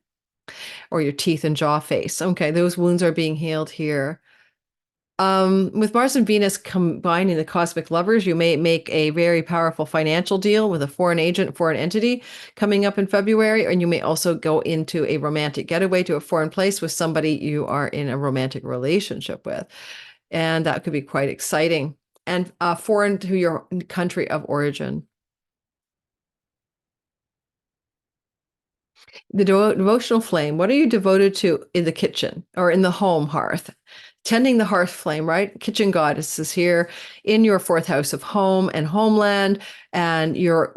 Or your teeth and jaw face. Okay, those wounds are being healed here. With Mars and Venus combining the cosmic lovers, you may make a very powerful financial deal with a foreign agent, foreign entity coming up in February, and you may also go into a romantic getaway to a foreign place with somebody you are in a romantic relationship with. And that could be quite exciting. And foreign to your country of origin. The devotional flame, what are you devoted to in the kitchen or in the home hearth? Tending the hearth flame, right? Kitchen goddess is here in your 4th house of home and homeland, and you're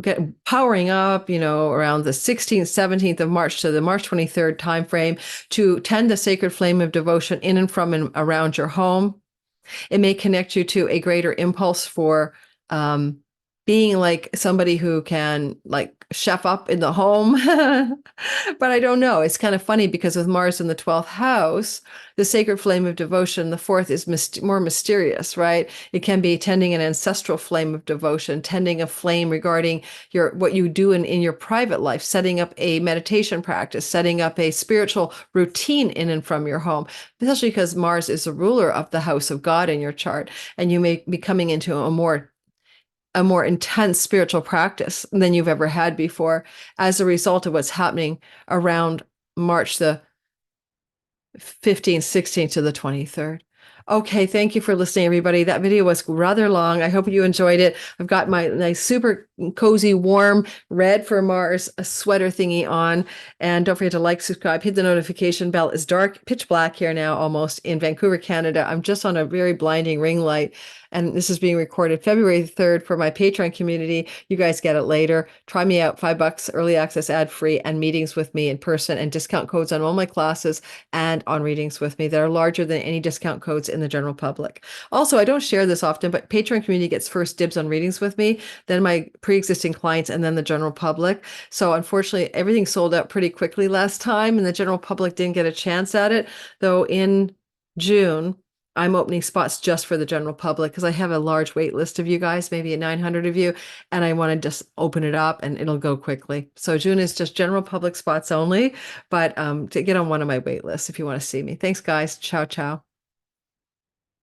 powering up, around the 16th, 17th of March to the March 23rd timeframe to tend the sacred flame of devotion in and from and around your home. It may connect you to a greater impulse for being like somebody who can like chef up in the home. But I don't know. It's kind of funny because with Mars in the 12th house, the sacred flame of devotion, the 4th is more mysterious, right? It can be tending an ancestral flame of devotion, tending a flame regarding what you do in your private life, setting up a meditation practice, setting up a spiritual routine in and from your home, especially because Mars is the ruler of the house of God in your chart. And you may be coming into a more intense spiritual practice than you've ever had before as a result of what's happening around March the 15th, 16th to the 23rd. Okay, thank you for listening, everybody. That video was rather long. I hope you enjoyed it. I've got my nice, super cozy, warm red for Mars a sweater thingy on. And don't forget to like, subscribe, hit the notification bell. It's dark, pitch black here now, almost in Vancouver, Canada. I'm just on a very blinding ring light. And this is being recorded February 3rd for my Patreon community. You guys get it later. Try me out, $5, early access, ad-free, and meetings with me in person, and discount codes on all my classes and on readings with me that are larger than any discount codes in the general public. Also, I don't share this often, but Patreon community gets first dibs on readings with me, then my pre-existing clients, and then the general public. So unfortunately, everything sold out pretty quickly last time, and the general public didn't get a chance at it, though in June, I'm opening spots just for the general public because I have a large wait list of you guys, maybe 900 of you, and I want to just open it up and it'll go quickly. So June is just general public spots only, but to get on one of my wait lists if you want to see me. Thanks, guys. Ciao, ciao.